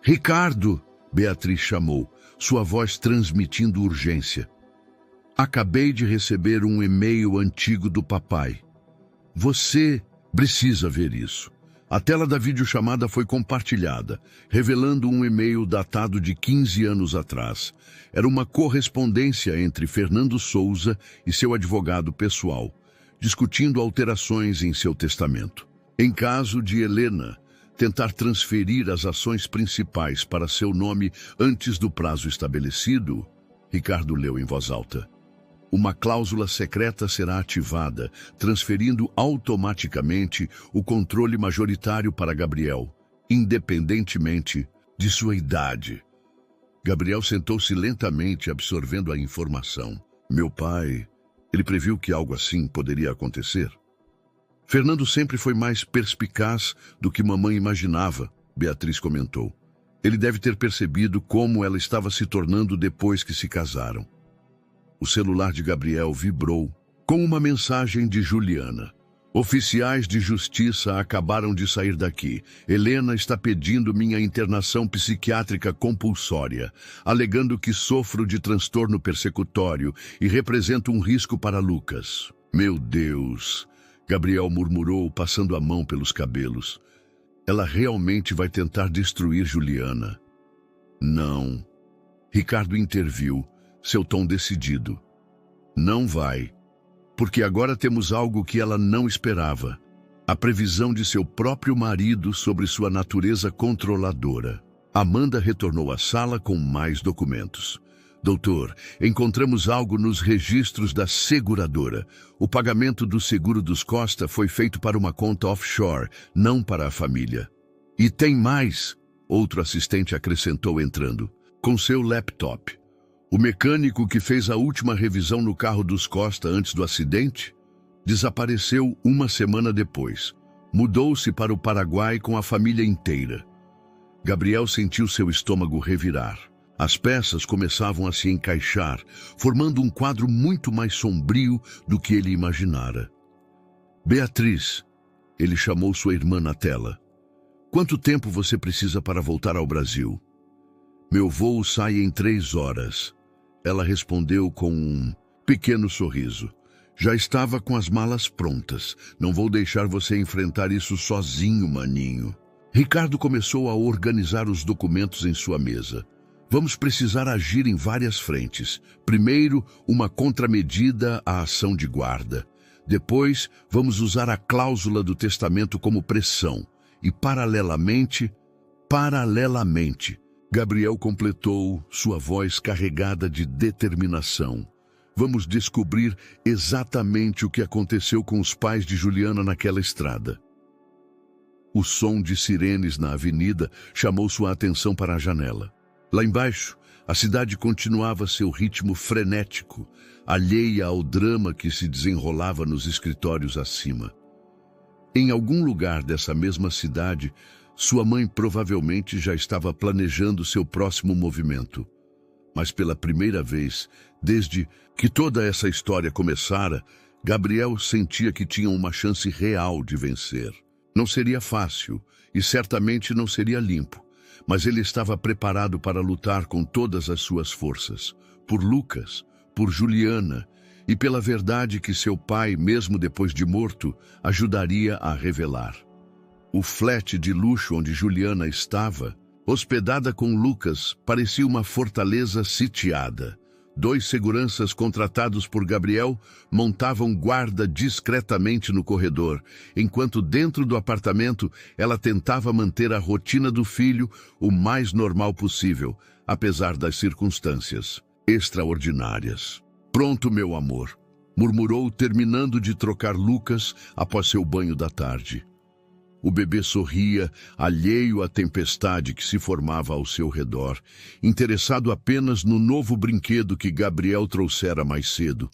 Ricardo, Beatriz chamou, sua voz transmitindo urgência. Acabei de receber um e-mail antigo do papai. Você precisa ver isso. A tela da videochamada foi compartilhada, revelando um e-mail datado de 15 anos atrás. Era uma correspondência entre Fernando Souza e seu advogado pessoal, discutindo alterações em seu testamento. Em caso de Helena tentar transferir as ações principais para seu nome antes do prazo estabelecido, Ricardo leu em voz alta. Uma cláusula secreta será ativada, transferindo automaticamente o controle majoritário para Gabriel, independentemente de sua idade. Gabriel sentou-se lentamente, absorvendo a informação. Meu pai, ele previu que algo assim poderia acontecer? Fernando sempre foi mais perspicaz do que mamãe imaginava, Beatriz comentou. Ele deve ter percebido como ela estava se tornando depois que se casaram. O celular de Gabriel vibrou com uma mensagem de Juliana. Oficiais de justiça acabaram de sair daqui. Helena está pedindo minha internação psiquiátrica compulsória, alegando que sofro de transtorno persecutório e represento um risco para Lucas. Meu Deus, Gabriel murmurou, passando a mão pelos cabelos. Ela realmente vai tentar destruir Juliana. Não. Ricardo interviu, seu tom decidido. Não vai, porque agora temos algo que ela não esperava. A previsão de seu próprio marido sobre sua natureza controladora. Amanda retornou à sala com mais documentos. Doutor, encontramos algo nos registros da seguradora. O pagamento do seguro dos Costa foi feito para uma conta offshore, não para a família. E tem mais, outro assistente acrescentou entrando, com seu laptop. O mecânico que fez a última revisão no carro dos Costa antes do acidente desapareceu uma semana depois. Mudou-se para o Paraguai com a família inteira. Gabriel sentiu seu estômago revirar. As peças começavam a se encaixar, formando um quadro muito mais sombrio do que ele imaginara. Beatriz, ele chamou sua irmã na tela. Quanto tempo você precisa para voltar ao Brasil? Meu voo sai em 3 horas. Ela respondeu com um pequeno sorriso. Já estava com as malas prontas. Não vou deixar você enfrentar isso sozinho, maninho. Ricardo começou a organizar os documentos em sua mesa. Vamos precisar agir em várias frentes. Primeiro, uma contramedida à ação de guarda. Depois, vamos usar a cláusula do testamento como pressão. E, paralelamente, Gabriel completou, sua voz carregada de determinação. Vamos descobrir exatamente o que aconteceu com os pais de Juliana naquela estrada. O som de sirenes na avenida chamou sua atenção para a janela. Lá embaixo, a cidade continuava seu ritmo frenético, alheia ao drama que se desenrolava nos escritórios acima. Em algum lugar dessa mesma cidade, sua mãe provavelmente já estava planejando seu próximo movimento. Mas pela primeira vez, desde que toda essa história começara, Gabriel sentia que tinha uma chance real de vencer. Não seria fácil e certamente não seria limpo, mas ele estava preparado para lutar com todas as suas forças, por Lucas, por Juliana e pela verdade que seu pai, mesmo depois de morto, ajudaria a revelar. O flat de luxo onde Juliana estava, hospedada com Lucas, parecia uma fortaleza sitiada. 2 seguranças contratados por Gabriel montavam guarda discretamente no corredor, enquanto dentro do apartamento ela tentava manter a rotina do filho o mais normal possível, apesar das circunstâncias extraordinárias. "Pronto, meu amor", murmurou, terminando de trocar Lucas após seu banho da tarde. O bebê sorria, alheio à tempestade que se formava ao seu redor, interessado apenas no novo brinquedo que Gabriel trouxera mais cedo,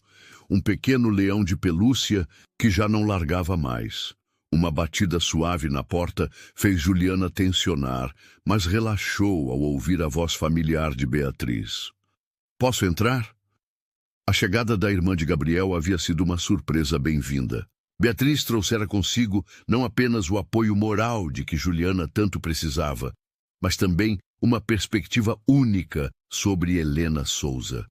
um pequeno leão de pelúcia que já não largava mais. Uma batida suave na porta fez Juliana tensionar, mas relaxou ao ouvir a voz familiar de Beatriz. "Posso entrar?" A chegada da irmã de Gabriel havia sido uma surpresa bem-vinda. Beatriz trouxera consigo não apenas o apoio moral de que Juliana tanto precisava, mas também uma perspectiva única sobre Helena Souza.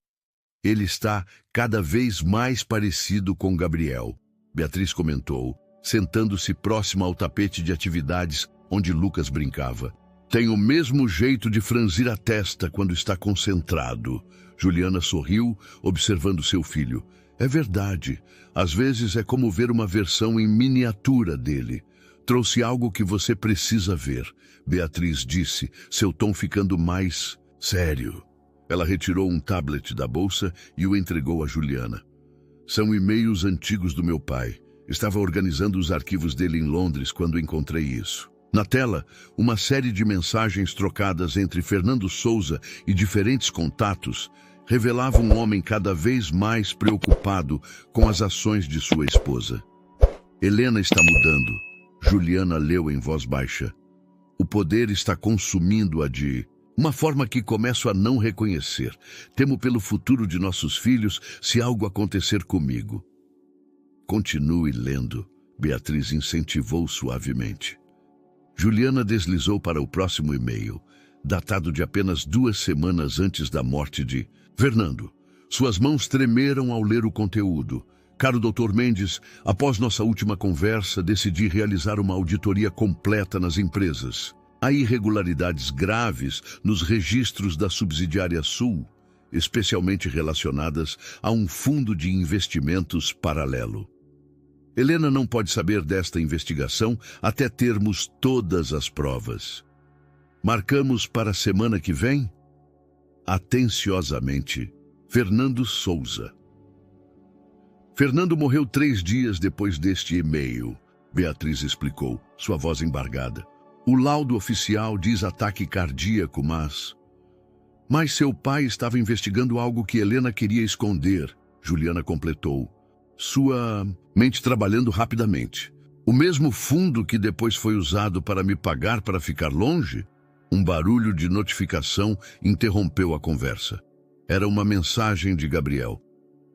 "Ele está cada vez mais parecido com Gabriel", Beatriz comentou, sentando-se próxima ao tapete de atividades onde Lucas brincava. "Tem o mesmo jeito de franzir a testa quando está concentrado." Juliana sorriu, observando seu filho. "É verdade. Às vezes é como ver uma versão em miniatura dele. Trouxe algo que você precisa ver", Beatriz disse, seu tom ficando mais sério. Ela retirou um tablet da bolsa e o entregou a Juliana. "São e-mails antigos do meu pai. Estava organizando os arquivos dele em Londres quando encontrei isso." Na tela, uma série de mensagens trocadas entre Fernando Souza e diferentes contatos revelava um homem cada vez mais preocupado com as ações de sua esposa. "Helena está mudando", Juliana leu em voz baixa. "O poder está consumindo-a de uma forma que começo a não reconhecer. Temo pelo futuro de nossos filhos se algo acontecer comigo." "Continue lendo", Beatriz incentivou suavemente. Juliana deslizou para o próximo e-mail, datado de apenas 2 semanas antes da morte de Fernando. Suas mãos tremeram ao ler o conteúdo. "Caro Dr. Mendes, após nossa última conversa, decidi realizar uma auditoria completa nas empresas. Há irregularidades graves nos registros da subsidiária Sul, especialmente relacionadas a um fundo de investimentos paralelo. Helena não pode saber desta investigação até termos todas as provas. Marcamos para a semana que vem? Atenciosamente, Fernando Souza." "Fernando morreu 3 dias depois deste e-mail", Beatriz explicou, sua voz embargada. "O laudo oficial diz ataque cardíaco, mas seu pai estava investigando algo que Helena queria esconder", Juliana completou, sua mente trabalhando rapidamente. "O mesmo fundo que depois foi usado para me pagar para ficar longe?" Um barulho de notificação interrompeu a conversa. Era uma mensagem de Gabriel.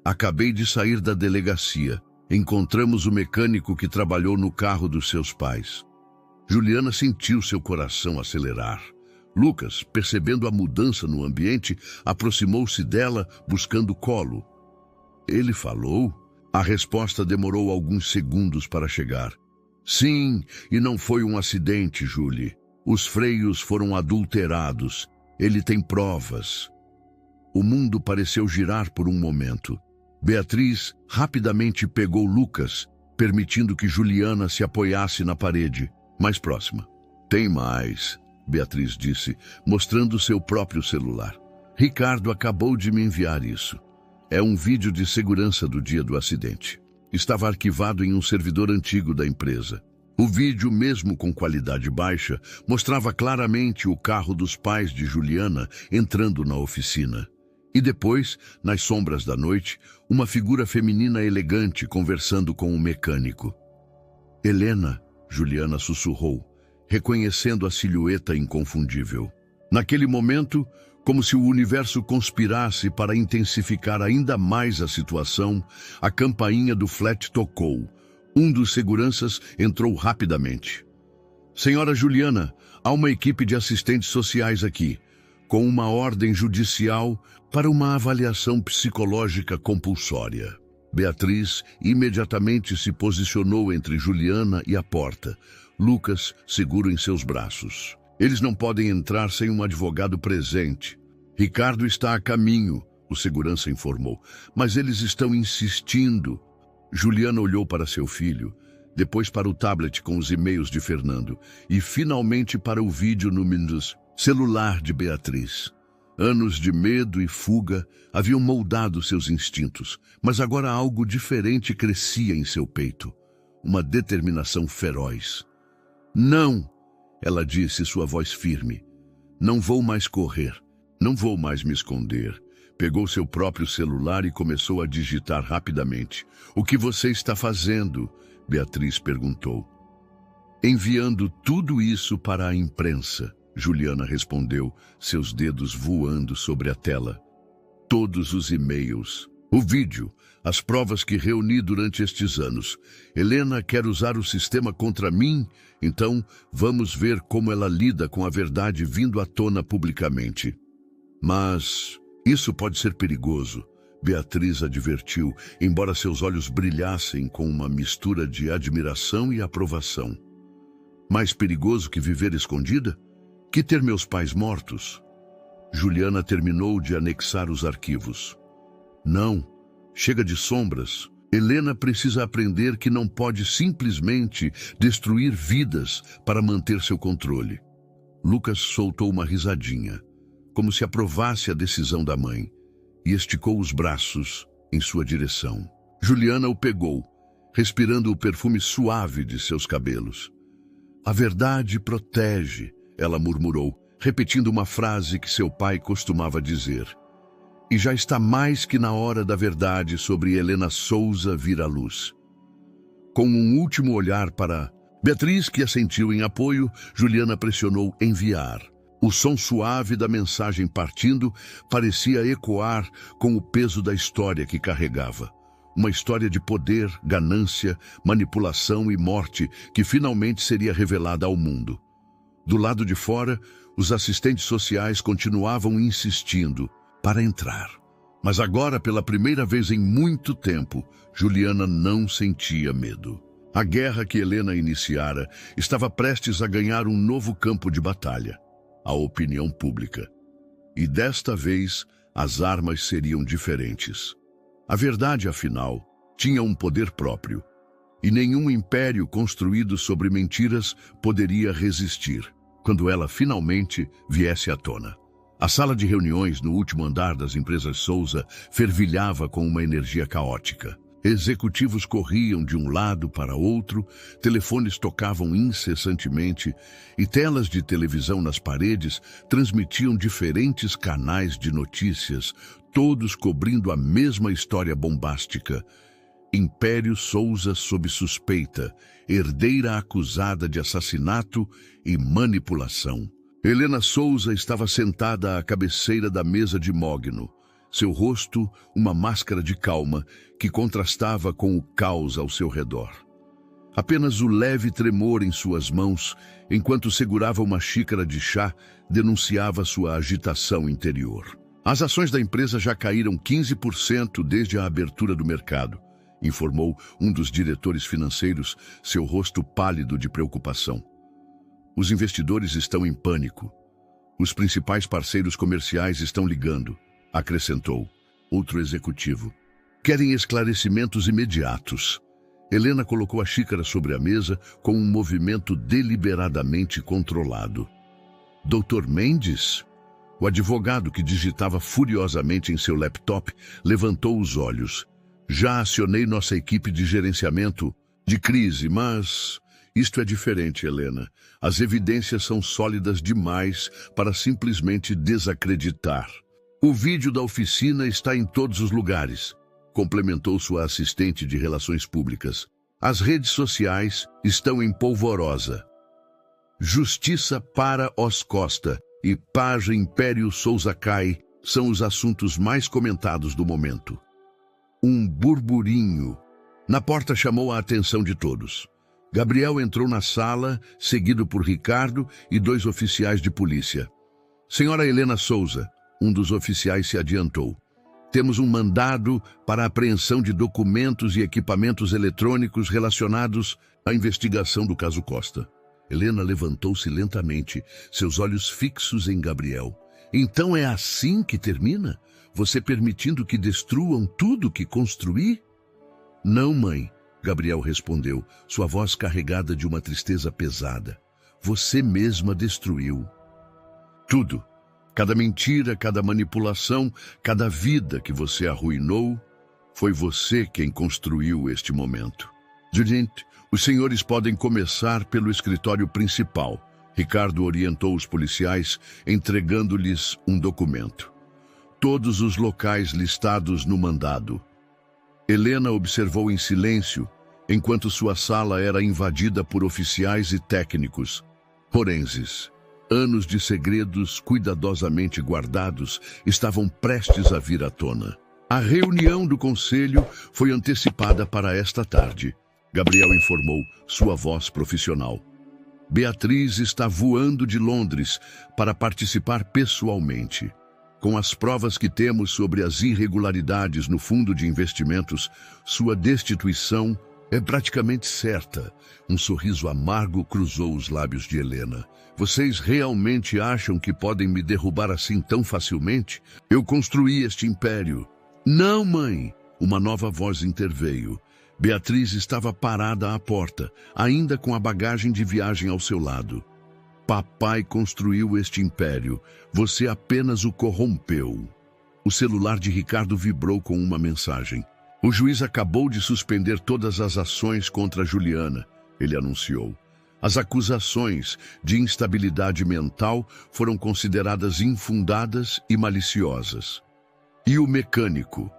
"Acabei de sair da delegacia. Encontramos o mecânico que trabalhou no carro dos seus pais." Juliana sentiu seu coração acelerar. Lucas, percebendo a mudança no ambiente, aproximou-se dela, buscando colo. "Ele falou?" A resposta demorou alguns segundos para chegar. "Sim, e não foi um acidente, Julie. Os freios foram adulterados. Ele tem provas." O mundo pareceu girar por um momento. Beatriz rapidamente pegou Lucas, permitindo que Juliana se apoiasse na parede, mais próxima. "Tem mais", Beatriz disse, mostrando seu próprio celular. "Ricardo acabou de me enviar isso. É um vídeo de segurança do dia do acidente. Estava arquivado em um servidor antigo da empresa. O vídeo, mesmo com qualidade baixa, mostrava claramente o carro dos pais de Juliana entrando na oficina. E depois, nas sombras da noite, uma figura feminina elegante conversando com um mecânico. "Helena", Juliana sussurrou, reconhecendo a silhueta inconfundível. Naquele momento, como se o universo conspirasse para intensificar ainda mais a situação, a campainha do flat tocou. Um dos seguranças entrou rapidamente. Senhora Juliana, há uma equipe de assistentes sociais aqui, com uma ordem judicial para uma avaliação psicológica compulsória. Beatriz imediatamente se posicionou entre Juliana e a porta. Lucas seguro em seus braços. Eles não podem entrar sem um advogado presente. Ricardo está a caminho, o segurança informou, mas eles estão insistindo. Juliana olhou para seu filho, depois para o tablet com os e-mails de Fernando e finalmente para o vídeo no celular de Beatriz. Anos de medo e fuga haviam moldado seus instintos, mas agora algo diferente crescia em seu peito. Uma determinação feroz. Não, ela disse, sua voz firme. Não vou mais correr. Não vou mais me esconder. Pegou seu próprio celular e começou a digitar rapidamente. O que você está fazendo? Beatriz perguntou. Enviando tudo isso para a imprensa, Juliana respondeu, seus dedos voando sobre a tela. Todos os e-mails, o vídeo, as provas que reuni durante estes anos. Helena quer usar o sistema contra mim, então vamos ver como ela lida com a verdade vindo à tona publicamente. Mas isso pode ser perigoso, Beatriz advertiu, embora seus olhos brilhassem com uma mistura de admiração e aprovação. Mais perigoso que viver escondida? Que ter meus pais mortos? Juliana terminou de anexar os arquivos. Não, chega de sombras. Helena precisa aprender que não pode simplesmente destruir vidas para manter seu controle. Lucas soltou uma risadinha, como se aprovasse a decisão da mãe, e esticou os braços em sua direção. Juliana o pegou, respirando o perfume suave de seus cabelos. A verdade protege, ela murmurou, repetindo uma frase que seu pai costumava dizer. E já está mais que na hora da verdade sobre Helena Souza vir à luz. Com um último olhar para Beatriz, que assentiu em apoio, Juliana pressionou enviar. O som suave da mensagem partindo parecia ecoar com o peso da história que carregava. Uma história de poder, ganância, manipulação e morte que finalmente seria revelada ao mundo. Do lado de fora, os assistentes sociais continuavam insistindo para entrar. Mas agora, pela primeira vez em muito tempo, Juliana não sentia medo. A guerra que Helena iniciara estava prestes a ganhar um novo campo de batalha. A opinião pública. E desta vez, as armas seriam diferentes. A verdade, afinal, tinha um poder próprio, e nenhum império construído sobre mentiras poderia resistir, quando ela finalmente viesse à tona. A sala de reuniões no último andar das empresas Souza fervilhava com uma energia caótica. Executivos corriam de um lado para outro, telefones tocavam incessantemente e telas de televisão nas paredes transmitiam diferentes canais de notícias, todos cobrindo a mesma história bombástica. Império Souza sob suspeita, herdeira acusada de assassinato e manipulação. Helena Souza estava sentada à cabeceira da mesa de mogno. Seu rosto, uma máscara de calma que contrastava com o caos ao seu redor. Apenas o leve tremor em suas mãos, enquanto segurava uma xícara de chá, denunciava sua agitação interior. As ações da empresa já caíram 15% desde a abertura do mercado, informou um dos diretores financeiros, seu rosto pálido de preocupação. Os investidores estão em pânico. Os principais parceiros comerciais estão ligando, acrescentou outro executivo. Querem esclarecimentos imediatos. Helena colocou a xícara sobre a mesa com um movimento deliberadamente controlado. Dr. Mendes? O advogado que digitava furiosamente em seu laptop levantou os olhos. Já acionei nossa equipe de gerenciamento de crise, mas isto é diferente, Helena. As evidências são sólidas demais para simplesmente desacreditar. O vídeo da oficina está em todos os lugares, complementou sua assistente de relações públicas. As redes sociais estão em polvorosa. Justiça para Os Costa e Paz Império Souza cai são os assuntos mais comentados do momento. Um burburinho Na porta chamou a atenção de todos. Gabriel entrou na sala, seguido por Ricardo e 2 oficiais de polícia. Senhora Helena Souza, um dos oficiais se adiantou. Temos um mandado para a apreensão de documentos e equipamentos eletrônicos relacionados à investigação do caso Costa. Helena levantou-se lentamente, seus olhos fixos em Gabriel. Então é assim que termina? Você permitindo que destruam tudo que construí? Não, mãe, Gabriel respondeu, sua voz carregada de uma tristeza pesada. Você mesma destruiu. Tudo. Cada mentira, cada manipulação, cada vida que você arruinou, foi você quem construiu este momento. Judith, os senhores podem começar pelo escritório principal. Ricardo orientou os policiais, entregando-lhes um documento. Todos os locais listados no mandado. Helena observou em silêncio, enquanto sua sala era invadida por oficiais e técnicos. Forenses. Anos de segredos cuidadosamente guardados estavam prestes a vir à tona. A reunião do conselho foi antecipada para esta tarde. Gabriel informou, sua voz profissional. Beatriz está voando de Londres para participar pessoalmente. Com as provas que temos sobre as irregularidades no fundo de investimentos, sua destituição é praticamente certa. Um sorriso amargo cruzou os lábios de Helena. Vocês realmente acham que podem me derrubar assim tão facilmente? Eu construí este império. Não, mãe! Uma nova voz interveio. Beatriz estava parada à porta, ainda com a bagagem de viagem ao seu lado. Papai construiu este império. Você apenas o corrompeu. O celular de Ricardo vibrou com uma mensagem. O juiz acabou de suspender todas as ações contra Juliana, ele anunciou. As acusações de instabilidade mental foram consideradas infundadas e maliciosas. E o mecânico?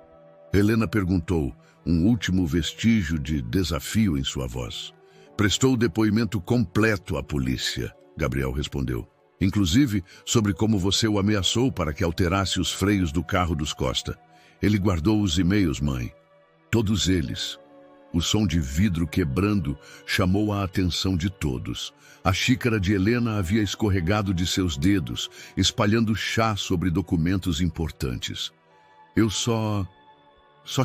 Helena perguntou, um último vestígio de desafio em sua voz. Prestou o depoimento completo à polícia, Gabriel respondeu. Inclusive sobre como você o ameaçou para que alterasse os freios do carro dos Costa. Ele guardou os e-mails, mãe. Todos eles. O som de vidro quebrando chamou a atenção de todos. A xícara de Helena havia escorregado de seus dedos, espalhando chá sobre documentos importantes. Eu só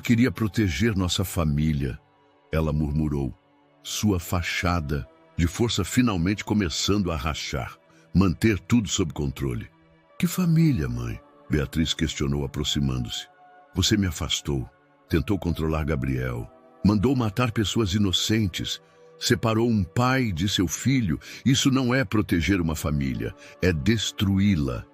queria proteger nossa família, ela murmurou. Sua fachada de força finalmente começando a rachar. Manter tudo sob controle. Que família, mãe? Beatriz questionou aproximando-se. Você me afastou. Tentou controlar Gabriel. Mandou matar pessoas inocentes. Separou um pai de seu filho. Isso não é proteger uma família. É destruí-la.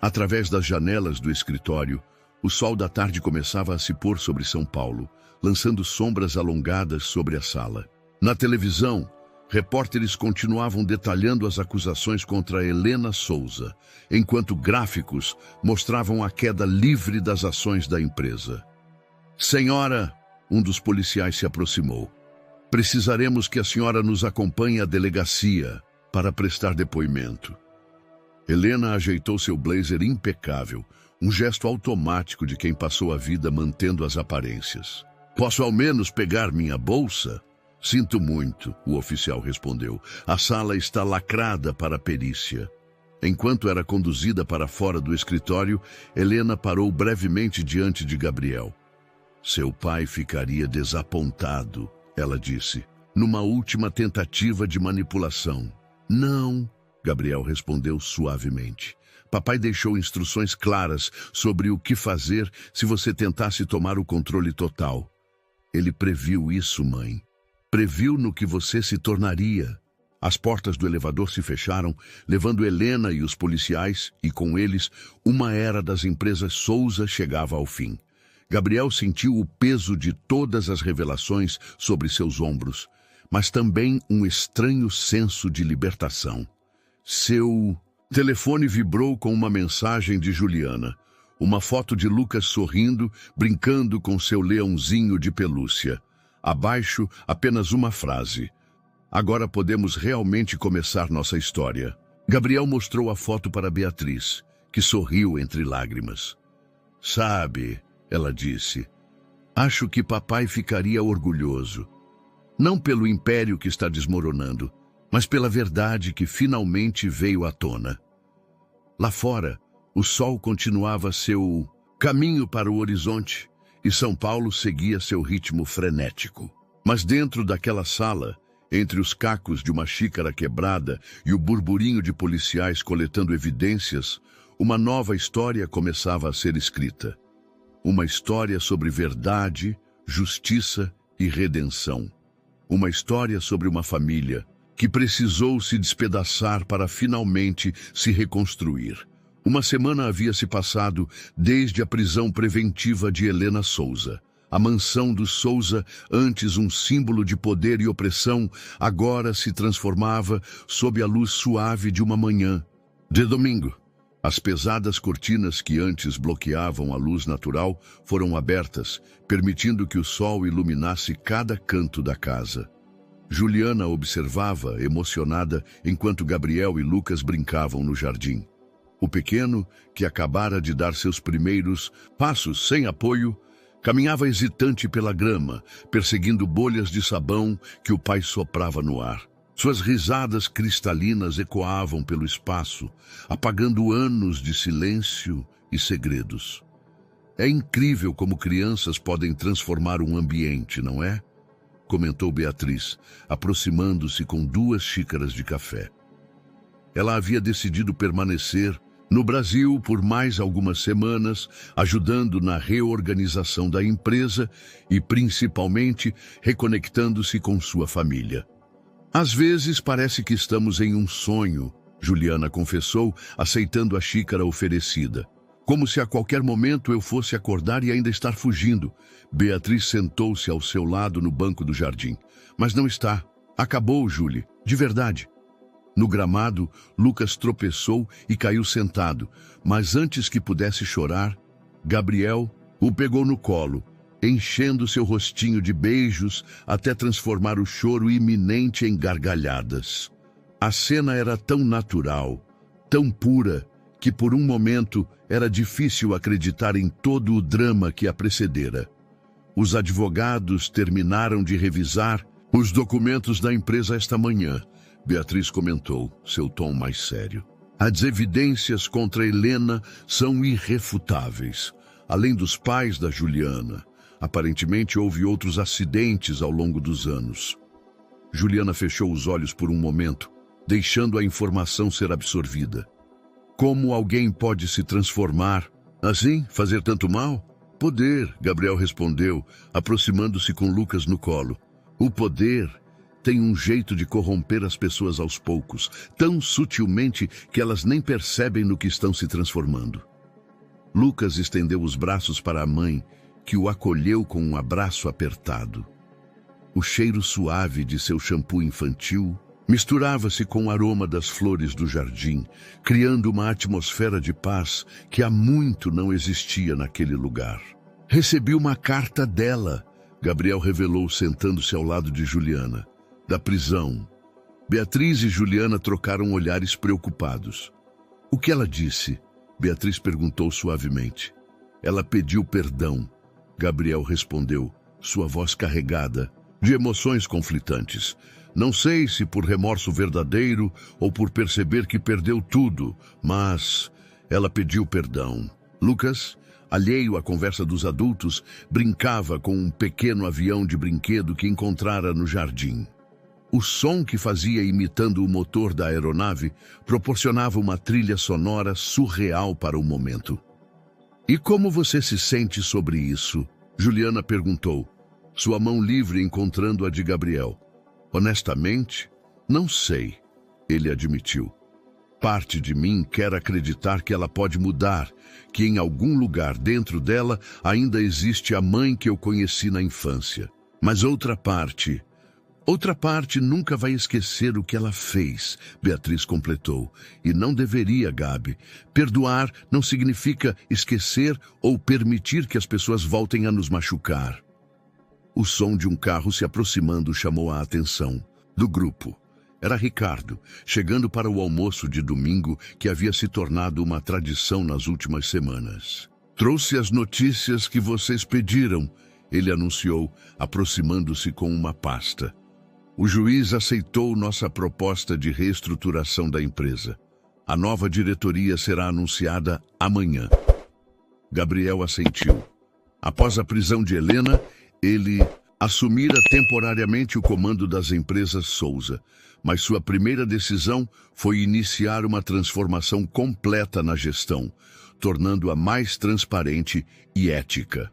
Através das janelas do escritório, o sol da tarde começava a se pôr sobre São Paulo, lançando sombras alongadas sobre a sala. Na televisão, repórteres continuavam detalhando as acusações contra Helena Souza, enquanto gráficos mostravam a queda livre das ações da empresa. Senhora, um dos policiais se aproximou. Precisaremos que a senhora nos acompanhe à delegacia para prestar depoimento. Helena ajeitou seu blazer impecável, um gesto automático de quem passou a vida mantendo as aparências. Posso ao menos pegar minha bolsa? Sinto muito, o oficial respondeu. A sala está lacrada para a perícia. Enquanto era conduzida para fora do escritório, Helena parou brevemente diante de Gabriel. Seu pai ficaria desapontado, ela disse, numa última tentativa de manipulação. Não, Gabriel respondeu suavemente. Papai deixou instruções claras sobre o que fazer se você tentasse tomar o controle total. Ele previu isso, mãe. Previu no que você se tornaria. As portas do elevador se fecharam, levando Helena e os policiais, e com eles, uma era das empresas Souza chegava ao fim. Gabriel sentiu o peso de todas as revelações sobre seus ombros, mas também um estranho senso de libertação. Seu telefone vibrou com uma mensagem de Juliana, uma foto de Lucas sorrindo, brincando com seu leãozinho de pelúcia. Abaixo, apenas uma frase. Agora podemos realmente começar nossa história. Gabriel mostrou a foto para Beatriz, que sorriu entre lágrimas. Sabe, ela disse, Acho que papai ficaria orgulhoso. Não pelo império que está desmoronando, mas pela verdade que finalmente veio à tona. Lá fora, o sol continuava seu caminho para o horizonte e São Paulo seguia seu ritmo frenético. Mas dentro daquela sala, entre os cacos de uma xícara quebrada e o burburinho de policiais coletando evidências, uma nova história começava a ser escrita. Uma história sobre verdade, justiça e redenção. Uma história sobre uma família que precisou se despedaçar para finalmente se reconstruir. Uma semana havia se passado desde a prisão preventiva de Helena Souza. A mansão dos Souza, antes um símbolo de poder e opressão, agora se transformava sob a luz suave de uma manhã de domingo. As pesadas cortinas que antes bloqueavam a luz natural foram abertas, permitindo que o sol iluminasse cada canto da casa. Juliana observava, emocionada, enquanto Gabriel e Lucas brincavam no jardim. O pequeno, que acabara de dar seus primeiros passos sem apoio, caminhava hesitante pela grama, perseguindo bolhas de sabão que o pai soprava no ar. Suas risadas cristalinas ecoavam pelo espaço, apagando anos de silêncio e segredos. É incrível como crianças podem transformar um ambiente, não é? Comentou Beatriz, aproximando-se com 2 xícaras de café. Ela havia decidido permanecer no Brasil por mais algumas semanas, ajudando na reorganização da empresa e, principalmente, reconectando-se com sua família. Às vezes parece que estamos em um sonho, Juliana confessou, aceitando a xícara oferecida. Como se a qualquer momento eu fosse acordar e ainda estar fugindo. Beatriz sentou-se ao seu lado no banco do jardim. Mas não está. Acabou, Julie. De verdade. No gramado, Lucas tropeçou e caiu sentado. Mas antes que pudesse chorar, Gabriel o pegou no colo, enchendo seu rostinho de beijos até transformar o choro iminente em gargalhadas. A cena era tão natural, tão pura, que por um momento era difícil acreditar em todo o drama que a precedera. Os advogados terminaram de revisar os documentos da empresa esta manhã, Beatriz comentou, seu tom mais sério. As evidências contra Helena são irrefutáveis. Além dos pais da Juliana, aparentemente houve outros acidentes ao longo dos anos. Juliana fechou os olhos por um momento, deixando a informação ser absorvida. Como alguém pode se transformar assim, fazer tanto mal? Poder, Gabriel respondeu, aproximando-se com Lucas no colo. O poder tem um jeito de corromper as pessoas aos poucos, tão sutilmente que elas nem percebem no que estão se transformando. Lucas estendeu os braços para a mãe, que o acolheu com um abraço apertado. O cheiro suave de seu shampoo infantil misturava-se com o aroma das flores do jardim, criando uma atmosfera de paz que há muito não existia naquele lugar. Recebi uma carta dela, Gabriel revelou sentando-se ao lado de Juliana. Da prisão. Beatriz e Juliana trocaram olhares preocupados. O que ela disse? Beatriz perguntou suavemente. Ela pediu perdão. Gabriel respondeu, sua voz carregada de emoções conflitantes. Não sei se por remorso verdadeiro ou por perceber que perdeu tudo, mas ela pediu perdão. Lucas, alheio à conversa dos adultos, brincava com um pequeno avião de brinquedo que encontrara no jardim. O som que fazia imitando o motor da aeronave proporcionava uma trilha sonora surreal para o momento. E como você se sente sobre isso? Juliana perguntou, sua mão livre encontrando a de Gabriel. Honestamente, não sei, ele admitiu. Parte de mim quer acreditar que ela pode mudar, que em algum lugar dentro dela ainda existe a mãe que eu conheci na infância. Mas outra parte nunca vai esquecer o que ela fez, Beatriz completou. E não deveria, Gabi. Perdoar não significa esquecer ou permitir que as pessoas voltem a nos machucar. O som de um carro se aproximando chamou a atenção do grupo. Era Ricardo, chegando para o almoço de domingo que havia se tornado uma tradição nas últimas semanas. Trouxe as notícias que vocês pediram, ele anunciou, aproximando-se com uma pasta. O juiz aceitou nossa proposta de reestruturação da empresa. A nova diretoria será anunciada amanhã. Gabriel assentiu. Após a prisão de Helena, ele assumira temporariamente o comando das empresas Souza, mas sua primeira decisão foi iniciar uma transformação completa na gestão, tornando-a mais transparente e ética.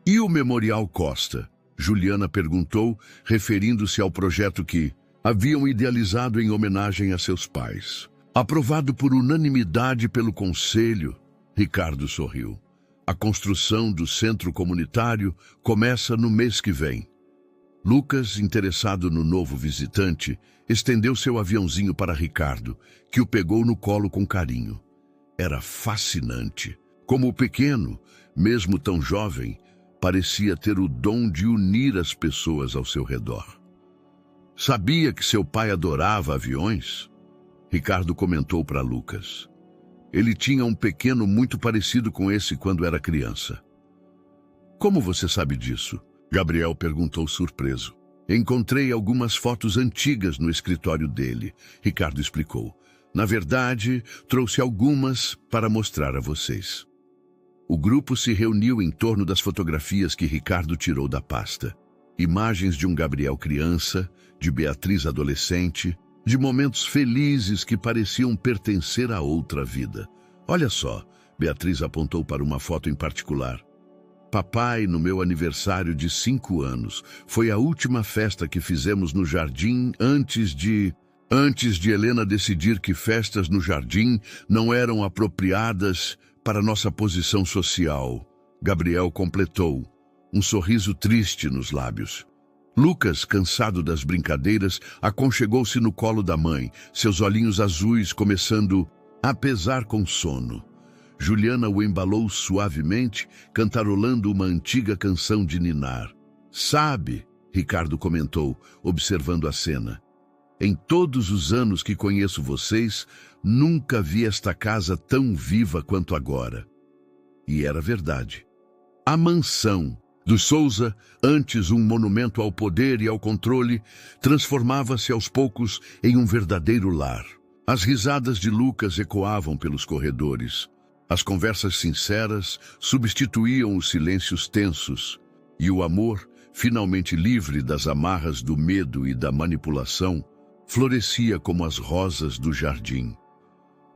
E o Memorial Costa? Juliana perguntou, referindo-se ao projeto que haviam idealizado em homenagem a seus pais. Aprovado por unanimidade pelo Conselho, Ricardo sorriu. A construção do centro comunitário começa no mês que vem. Lucas, interessado no novo visitante, estendeu seu aviãozinho para Ricardo, que o pegou no colo com carinho. Era fascinante. Como o pequeno, mesmo tão jovem, parecia ter o dom de unir as pessoas ao seu redor. Sabia que seu pai adorava aviões? Ricardo comentou para Lucas. Ele tinha um pequeno muito parecido com esse quando era criança. Como você sabe disso? Gabriel perguntou surpreso. Encontrei algumas fotos antigas no escritório dele, Ricardo explicou. Na verdade, trouxe algumas para mostrar a vocês. O grupo se reuniu em torno das fotografias que Ricardo tirou da pasta. Imagens de um Gabriel criança, de Beatriz adolescente, de momentos felizes que pareciam pertencer a outra vida. Olha só, Beatriz apontou para uma foto em particular. Papai, no meu aniversário de 5 anos, foi a última festa que fizemos no jardim antes de Helena decidir que festas no jardim não eram apropriadas para nossa posição social. Gabriel completou, um sorriso triste nos lábios. Lucas, cansado das brincadeiras, aconchegou-se no colo da mãe, seus olhinhos azuis começando a pesar com sono. Juliana o embalou suavemente, cantarolando uma antiga canção de ninar. Sabe, Ricardo comentou, observando a cena. Em todos os anos que conheço vocês, nunca vi esta casa tão viva quanto agora. E era verdade. A mansão dos Souza, antes um monumento ao poder e ao controle, transformava-se aos poucos em um verdadeiro lar. As risadas de Lucas ecoavam pelos corredores. As conversas sinceras substituíam os silêncios tensos. E o amor, finalmente livre das amarras do medo e da manipulação, florescia como as rosas do jardim.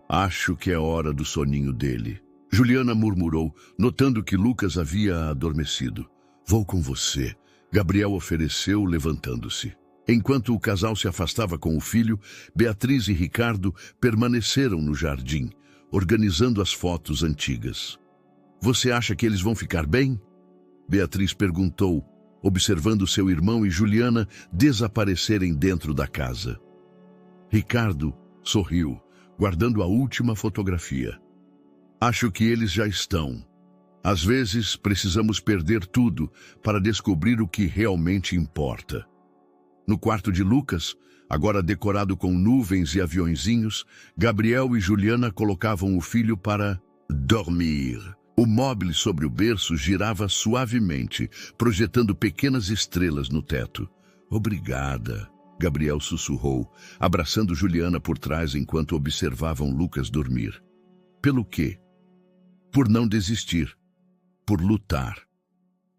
Acho que é hora do soninho dele. Juliana murmurou, notando que Lucas havia adormecido. Vou com você, Gabriel ofereceu, levantando-se. Enquanto o casal se afastava com o filho, Beatriz e Ricardo permaneceram no jardim, organizando as fotos antigas. Você acha que eles vão ficar bem? Beatriz perguntou, observando seu irmão e Juliana desaparecerem dentro da casa. Ricardo sorriu, guardando a última fotografia. Acho que eles já estão. Às vezes, precisamos perder tudo para descobrir o que realmente importa. No quarto de Lucas, agora decorado com nuvens e aviõezinhos, Gabriel e Juliana colocavam o filho para dormir. O móvel sobre o berço girava suavemente, projetando pequenas estrelas no teto. Obrigada, Gabriel sussurrou, abraçando Juliana por trás enquanto observavam Lucas dormir. Pelo quê? Por não desistir. Por lutar.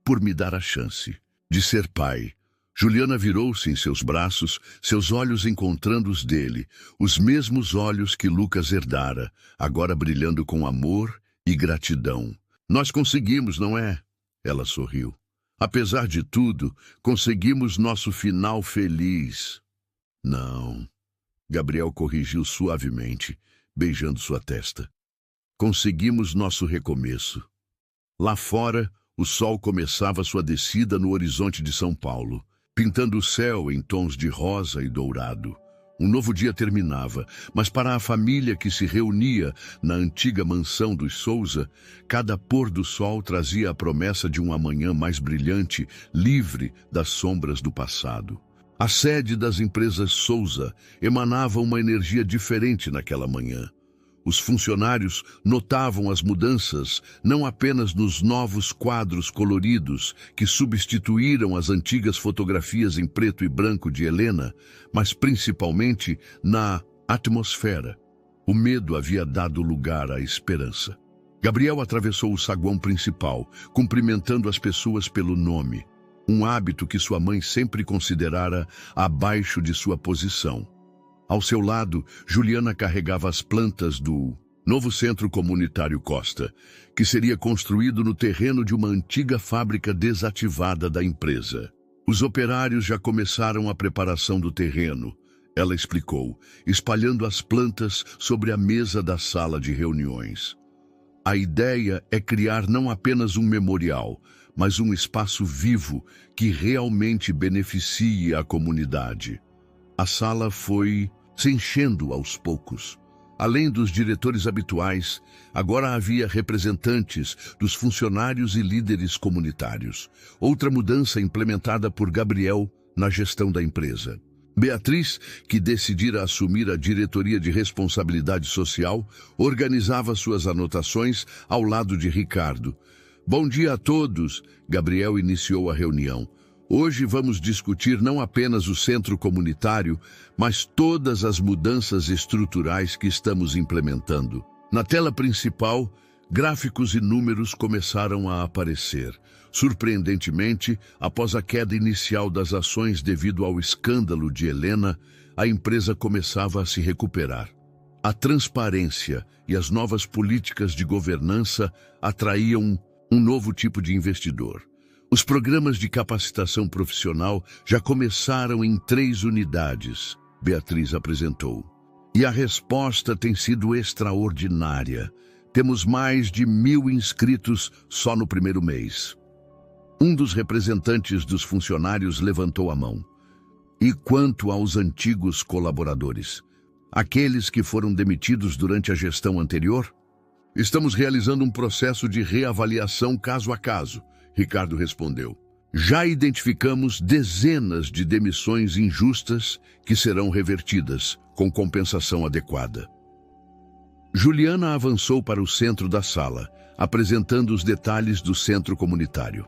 Por me dar a chance de ser pai. Juliana virou-se em seus braços, seus olhos encontrando os dele, os mesmos olhos que Lucas herdara, agora brilhando com amor e gratidão. Nós conseguimos, não é? Ela sorriu. Apesar de tudo, conseguimos nosso final feliz. Não. Gabriel corrigiu suavemente, beijando sua testa. Conseguimos nosso recomeço. Lá fora, o sol começava sua descida no horizonte de São Paulo, pintando o céu em tons de rosa e dourado. Um novo dia terminava, mas para a família que se reunia na antiga mansão dos Souza, cada pôr do sol trazia a promessa de um amanhã mais brilhante, livre das sombras do passado. A sede das empresas Souza emanava uma energia diferente naquela manhã. Os funcionários notavam as mudanças não apenas nos novos quadros coloridos que substituíram as antigas fotografias em preto e branco de Helena, mas principalmente na atmosfera. O medo havia dado lugar à esperança. Gabriel atravessou o saguão principal, cumprimentando as pessoas pelo nome, um hábito que sua mãe sempre considerara abaixo de sua posição. Ao seu lado, Juliana carregava as plantas do novo Centro Comunitário Costa, que seria construído no terreno de uma antiga fábrica desativada da empresa. Os operários já começaram a preparação do terreno, ela explicou, espalhando as plantas sobre a mesa da sala de reuniões. A ideia é criar não apenas um memorial, mas um espaço vivo que realmente beneficie a comunidade. A sala foi se enchendo aos poucos. Além dos diretores habituais, agora havia representantes dos funcionários e líderes comunitários. Outra mudança implementada por Gabriel na gestão da empresa. Beatriz, que decidira assumir a diretoria de responsabilidade social, organizava suas anotações ao lado de Ricardo. Bom dia a todos, Gabriel iniciou a reunião. Hoje vamos discutir não apenas o centro comunitário, mas todas as mudanças estruturais que estamos implementando. Na tela principal, gráficos e números começaram a aparecer. Surpreendentemente, após a queda inicial das ações devido ao escândalo de Helena, a empresa começava a se recuperar. A transparência e as novas políticas de governança atraíam um novo tipo de investidor. Os programas de capacitação profissional já começaram em 3 unidades, Beatriz apresentou. E a resposta tem sido extraordinária. Temos mais de 1.000 inscritos só no primeiro mês. Um dos representantes dos funcionários levantou a mão. E quanto aos antigos colaboradores? Aqueles que foram demitidos durante a gestão anterior? Estamos realizando um processo de reavaliação caso a caso, Ricardo respondeu. Já identificamos dezenas de demissões injustas que serão revertidas com compensação adequada. Juliana avançou para o centro da sala, apresentando os detalhes do centro comunitário.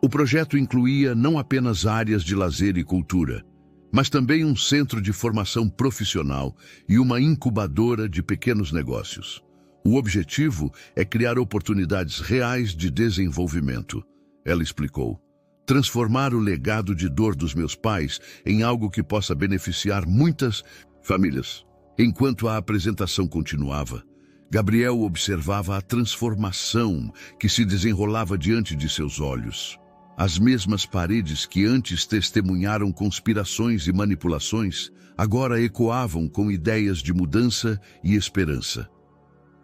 O projeto incluía não apenas áreas de lazer e cultura, mas também um centro de formação profissional e uma incubadora de pequenos negócios. O objetivo é criar oportunidades reais de desenvolvimento, ela explicou. Transformar o legado de dor dos meus pais em algo que possa beneficiar muitas famílias. Enquanto a apresentação continuava, Gabriel observava a transformação que se desenrolava diante de seus olhos. As mesmas paredes que antes testemunharam conspirações e manipulações, agora ecoavam com ideias de mudança e esperança.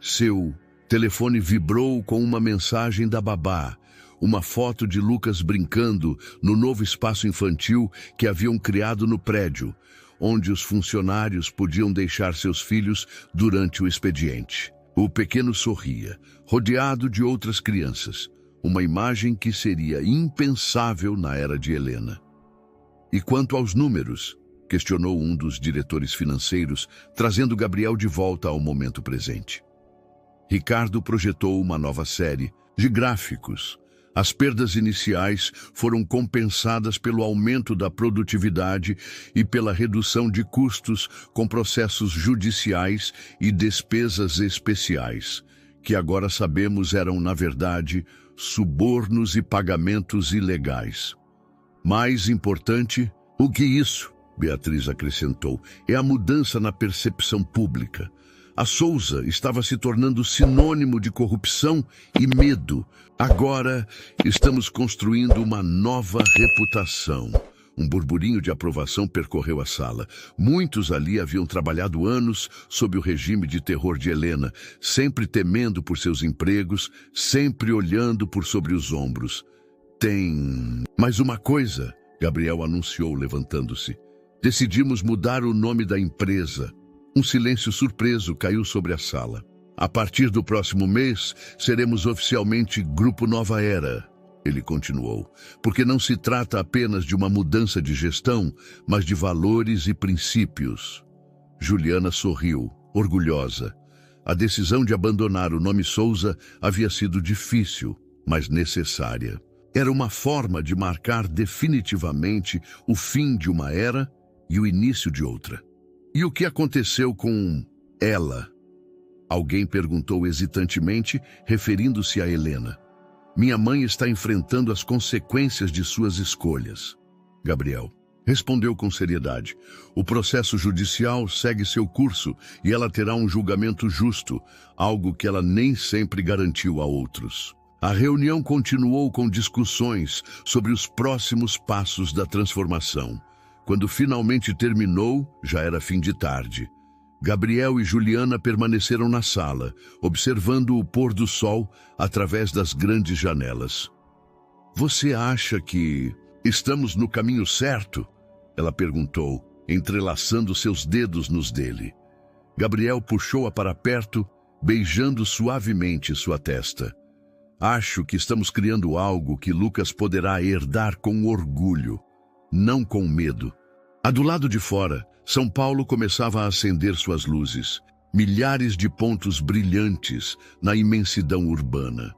Seu telefone vibrou com uma mensagem da babá, uma foto de Lucas brincando no novo espaço infantil que haviam criado no prédio, onde os funcionários podiam deixar seus filhos durante o expediente. O pequeno sorria, rodeado de outras crianças, uma imagem que seria impensável na era de Helena. E quanto aos números? Questionou um dos diretores financeiros, trazendo Gabriel de volta ao momento presente. Ricardo projetou uma nova série de gráficos. As perdas iniciais foram compensadas pelo aumento da produtividade e pela redução de custos com processos judiciais e despesas especiais, que agora sabemos eram, na verdade, subornos e pagamentos ilegais. Mais importante, o que isso, Beatriz acrescentou, é a mudança na percepção pública. A Souza estava se tornando sinônimo de corrupção e medo. Agora estamos construindo uma nova reputação. Um burburinho de aprovação percorreu a sala. Muitos ali haviam trabalhado anos sob o regime de terror de Helena, sempre temendo por seus empregos, sempre olhando por sobre os ombros. Tem mais uma coisa, Gabriel anunciou levantando-se. Decidimos mudar o nome da empresa. Um silêncio surpreso caiu sobre a sala. A partir do próximo mês, seremos oficialmente Grupo Nova Era, ele continuou, porque não se trata apenas de uma mudança de gestão, mas de valores e princípios. Juliana sorriu, orgulhosa. A decisão de abandonar o nome Souza havia sido difícil, mas necessária. Era uma forma de marcar definitivamente o fim de uma era e o início de outra. E o que aconteceu com ela? Alguém perguntou hesitantemente, referindo-se a Helena. Minha mãe está enfrentando as consequências de suas escolhas. Gabriel respondeu com seriedade. O processo judicial segue seu curso e ela terá um julgamento justo, algo que ela nem sempre garantiu a outros. A reunião continuou com discussões sobre os próximos passos da transformação. Quando finalmente terminou, já era fim de tarde. Gabriel e Juliana permaneceram na sala, observando o pôr do sol através das grandes janelas. Você acha que estamos no caminho certo? Ela perguntou, entrelaçando seus dedos nos dele. Gabriel puxou-a para perto, beijando suavemente sua testa. Acho que estamos criando algo que Lucas poderá herdar com orgulho, não com medo. Do lado de fora, São Paulo começava a acender suas luzes, milhares de pontos brilhantes na imensidão urbana.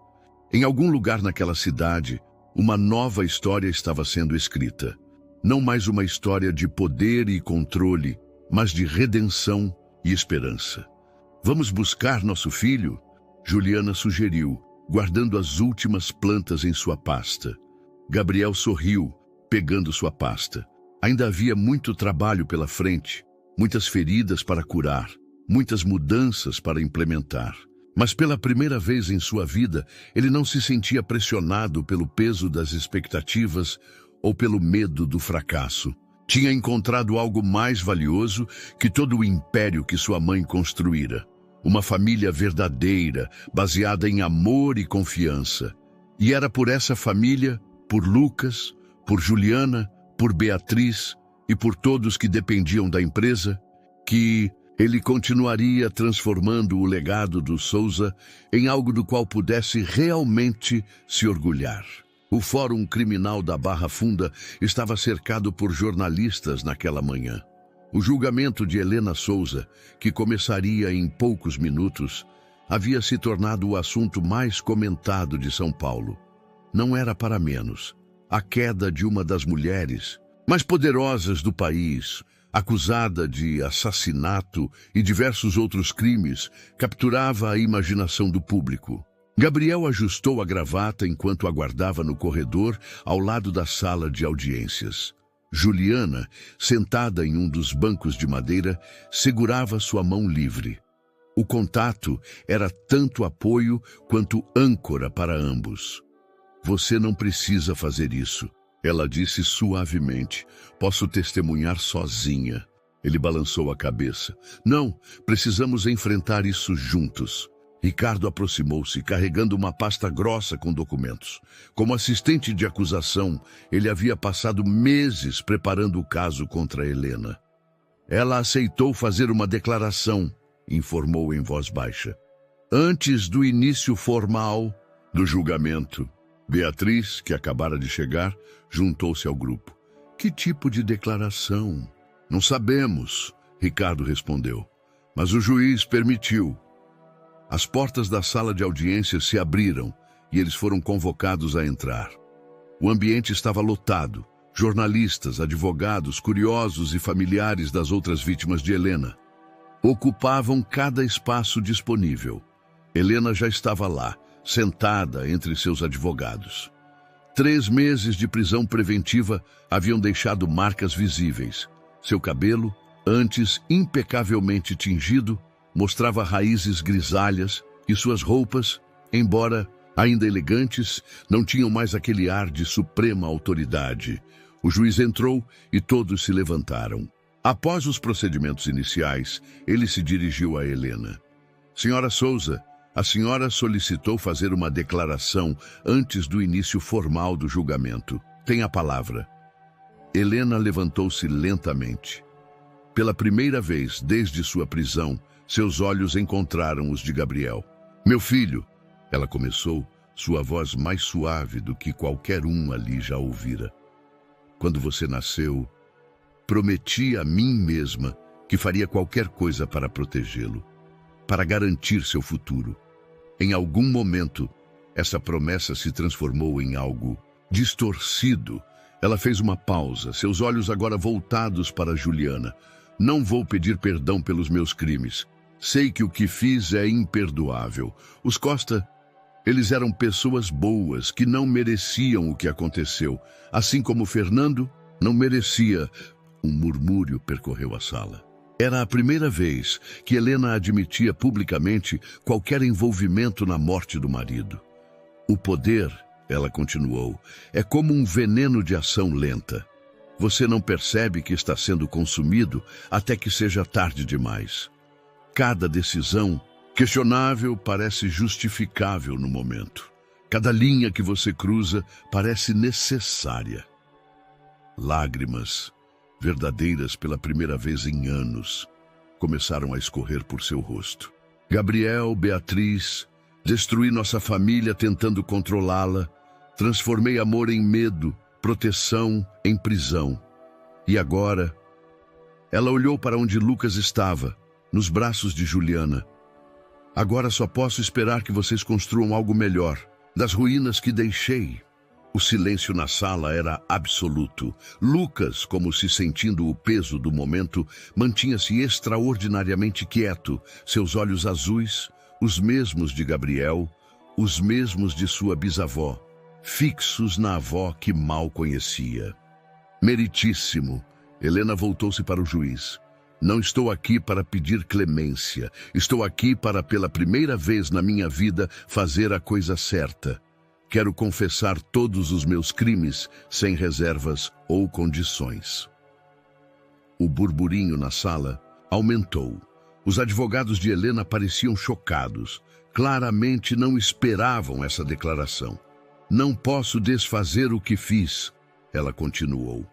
Em algum lugar naquela cidade, uma nova história estava sendo escrita. Não mais uma história de poder e controle, mas de redenção e esperança. Vamos buscar nosso filho? Juliana sugeriu, guardando as últimas plantas em sua pasta. Gabriel sorriu, pegando sua pasta. Ainda havia muito trabalho pela frente, muitas feridas para curar, muitas mudanças para implementar. Mas pela primeira vez em sua vida, ele não se sentia pressionado pelo peso das expectativas ou pelo medo do fracasso. Tinha encontrado algo mais valioso que todo o império que sua mãe construíra. Uma família verdadeira, baseada em amor e confiança. E era por essa família, por Lucas, por Juliana, por Beatriz e por todos que dependiam da empresa, que ele continuaria transformando o legado do Souza em algo do qual pudesse realmente se orgulhar. O Fórum Criminal da Barra Funda estava cercado por jornalistas naquela manhã. O julgamento de Helena Souza, que começaria em poucos minutos, havia se tornado o assunto mais comentado de São Paulo. Não era para menos. A queda de uma das mulheres mais poderosas do país, acusada de assassinato e diversos outros crimes, capturava a imaginação do público. Gabriel ajustou a gravata enquanto aguardava no corredor ao lado da sala de audiências. Juliana, sentada em um dos bancos de madeira, segurava sua mão livre. O contato era tanto apoio quanto âncora para ambos. Você não precisa fazer isso, ela disse suavemente. Posso testemunhar sozinha. Ele balançou a cabeça. Não, precisamos enfrentar isso juntos. Ricardo aproximou-se, carregando uma pasta grossa com documentos. Como assistente de acusação, ele havia passado meses preparando o caso contra Helena. Ela aceitou fazer uma declaração, informou em voz baixa. Antes do início formal do julgamento, Beatriz, que acabara de chegar, juntou-se ao grupo. Que tipo de declaração? Não sabemos, Ricardo respondeu. Mas o juiz permitiu. As portas da sala de audiência se abriram e eles foram convocados a entrar. O ambiente estava lotado. Jornalistas, advogados, curiosos e familiares das outras vítimas de Helena ocupavam cada espaço disponível. Helena já estava lá, sentada entre seus advogados. 3 meses de prisão preventiva haviam deixado marcas visíveis. Seu cabelo, antes impecavelmente tingido, mostrava raízes grisalhas e suas roupas, embora ainda elegantes, não tinham mais aquele ar de suprema autoridade. O juiz entrou e todos se levantaram. Após os procedimentos iniciais, ele se dirigiu a Helena. Senhora Souza, a senhora solicitou fazer uma declaração antes do início formal do julgamento. Tem a palavra. Helena levantou-se lentamente. Pela primeira vez desde sua prisão, seus olhos encontraram os de Gabriel. Meu filho, ela começou, sua voz mais suave do que qualquer um ali já ouvira. Quando você nasceu, prometi a mim mesma que faria qualquer coisa para protegê-lo. para garantir seu futuro. Em algum momento, essa promessa se transformou em algo distorcido. Ela fez uma pausa, seus olhos agora voltados para Juliana. Não vou pedir perdão pelos meus crimes. Sei que o que fiz é imperdoável. Os Costa, eles eram pessoas boas que não mereciam o que aconteceu. Assim como Fernando não merecia. Um murmúrio percorreu a sala. Era a primeira vez que Helena admitia publicamente qualquer envolvimento na morte do marido. O poder, ela continuou, é como um veneno de ação lenta. Você não percebe que está sendo consumido até que seja tarde demais. Cada decisão questionável parece justificável no momento. Cada linha que você cruza parece necessária. Lágrimas, verdadeiras pela primeira vez em anos, começaram a escorrer por seu rosto. Gabriel, Beatriz, destruí nossa família tentando controlá-la, transformei amor em medo, proteção em prisão. E agora, ela olhou para onde Lucas estava, nos braços de Juliana. Agora só posso esperar que vocês construam algo melhor, das ruínas que deixei. O silêncio na sala era absoluto. Lucas, como se sentindo o peso do momento, mantinha-se extraordinariamente quieto, seus olhos azuis, os mesmos de Gabriel, os mesmos de sua bisavó, fixos na avó que mal conhecia. Meritíssimo, Helena voltou-se para o juiz. Não estou aqui para pedir clemência. Estou aqui para, pela primeira vez na minha vida, fazer a coisa certa. Quero confessar todos os meus crimes, sem reservas ou condições. O burburinho na sala aumentou. Os advogados de Helena pareciam chocados. Claramente não esperavam essa declaração. Não posso desfazer o que fiz, ela continuou.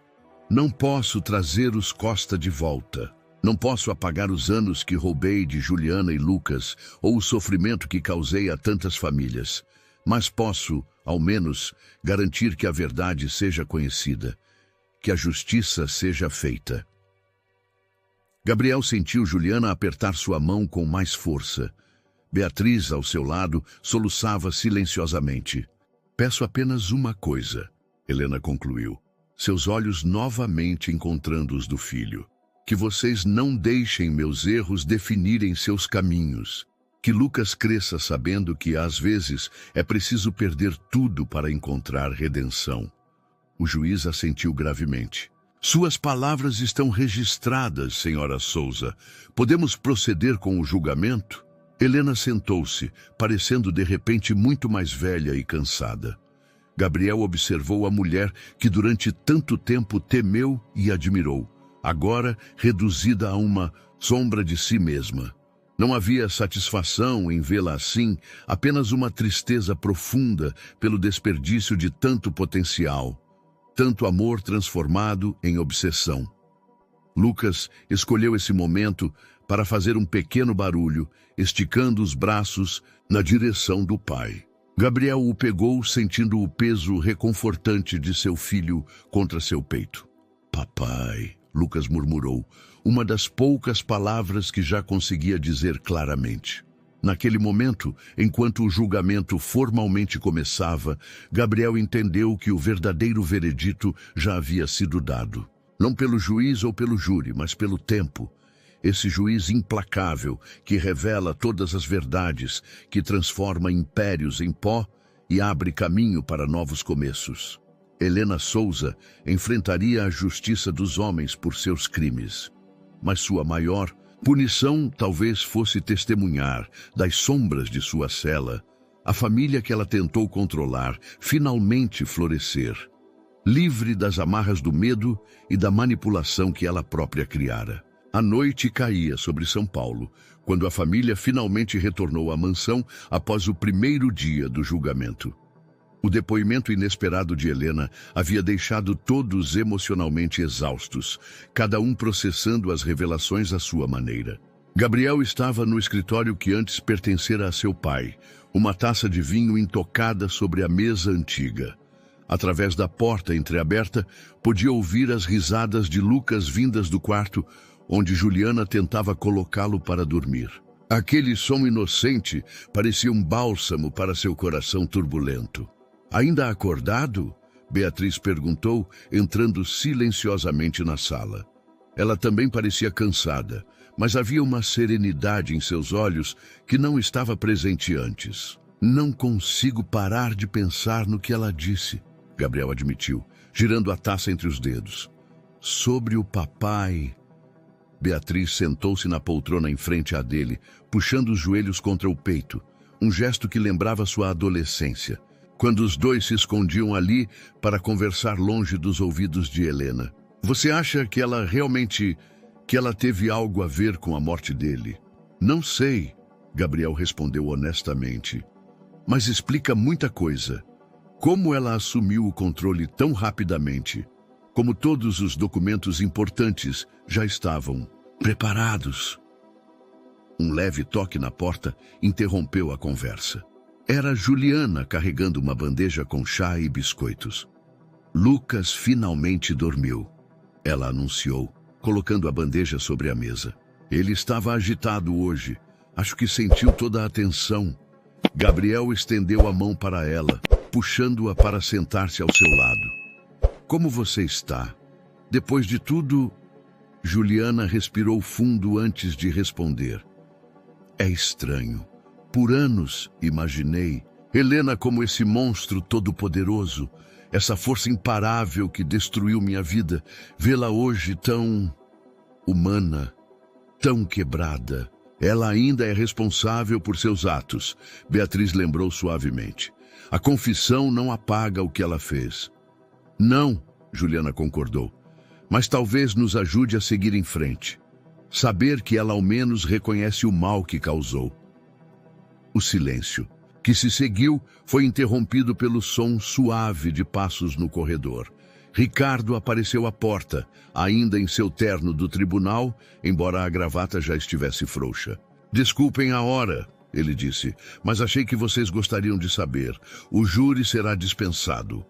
Não posso trazer os Costa de volta. Não posso apagar os anos que roubei de Juliana e Lucas ou o sofrimento que causei a tantas famílias. Mas posso, ao menos, garantir que a verdade seja conhecida, que a justiça seja feita. Gabriel sentiu Juliana apertar sua mão com mais força. Beatriz, ao seu lado, soluçava silenciosamente. Peço apenas uma coisa, Helena concluiu, seus olhos novamente encontrando os do filho. Que vocês não deixem meus erros definirem seus caminhos. Que Lucas cresça sabendo que, às vezes, é preciso perder tudo para encontrar redenção. O juiz assentiu gravemente. Suas palavras estão registradas, senhora Souza. Podemos proceder com o julgamento? Helena sentou-se, parecendo de repente muito mais velha e cansada. Gabriel observou a mulher que durante tanto tempo temeu e admirou, agora reduzida a uma sombra de si mesma. Não havia satisfação em vê-la assim, apenas uma tristeza profunda pelo desperdício de tanto potencial, tanto amor transformado em obsessão. Lucas escolheu esse momento para fazer um pequeno barulho, esticando os braços na direção do pai. Gabriel o pegou, sentindo o peso reconfortante de seu filho contra seu peito. Papai, Lucas murmurou, uma das poucas palavras que já conseguia dizer claramente. Naquele momento, enquanto o julgamento formalmente começava, Gabriel entendeu que o verdadeiro veredito já havia sido dado. Não pelo juiz ou pelo júri, mas pelo tempo. Esse juiz implacável que revela todas as verdades, que transforma impérios em pó e abre caminho para novos começos. Helena Souza enfrentaria a justiça dos homens por seus crimes. Mas sua maior punição talvez fosse testemunhar, das sombras de sua cela, a família que ela tentou controlar finalmente florescer, livre das amarras do medo e da manipulação que ela própria criara. A noite caía sobre São Paulo, quando a família finalmente retornou à mansão após o primeiro dia do julgamento. O depoimento inesperado de Helena havia deixado todos emocionalmente exaustos, cada um processando as revelações à sua maneira. Gabriel estava no escritório que antes pertencera a seu pai, uma taça de vinho intocada sobre a mesa antiga. Através da porta entreaberta, podia ouvir as risadas de Lucas vindas do quarto, onde Juliana tentava colocá-lo para dormir. Aquele som inocente parecia um bálsamo para seu coração turbulento. Ainda acordado? Beatriz perguntou, entrando silenciosamente na sala. Ela também parecia cansada, mas havia uma serenidade em seus olhos que não estava presente antes. Não consigo parar de pensar no que ela disse, Gabriel admitiu, girando a taça entre os dedos. Sobre o papai. Beatriz sentou-se na poltrona em frente à dele, puxando os joelhos contra o peito, um gesto que lembrava sua adolescência, quando os dois se escondiam ali para conversar longe dos ouvidos de Helena. Você acha que ela teve algo a ver com a morte dele? Não sei, Gabriel respondeu honestamente. Mas explica muita coisa. Como ela assumiu o controle tão rapidamente? Como todos os documentos importantes já estavam preparados. Um leve toque na porta interrompeu a conversa. Era Juliana carregando uma bandeja com chá e biscoitos. Lucas finalmente dormiu, ela anunciou, colocando a bandeja sobre a mesa. Ele estava agitado hoje. Acho que sentiu toda a atenção. Gabriel estendeu a mão para ela, puxando-a para sentar-se ao seu lado. Como você está? Depois de tudo, Juliana respirou fundo antes de responder. É estranho. Por anos, imaginei Helena como esse monstro todo-poderoso, essa força imparável que destruiu minha vida. Vê-la hoje tão humana, tão quebrada. Ela ainda é responsável por seus atos, Beatriz lembrou suavemente. A confissão não apaga o que ela fez. Não, Juliana concordou, mas talvez nos ajude a seguir em frente. Saber que ela ao menos reconhece o mal que causou. O silêncio, que se seguiu, foi interrompido pelo som suave de passos no corredor. Ricardo apareceu à porta, ainda em seu terno do tribunal, embora a gravata já estivesse frouxa. Desculpem a hora, ele disse, mas achei que vocês gostariam de saber. O júri será dispensado.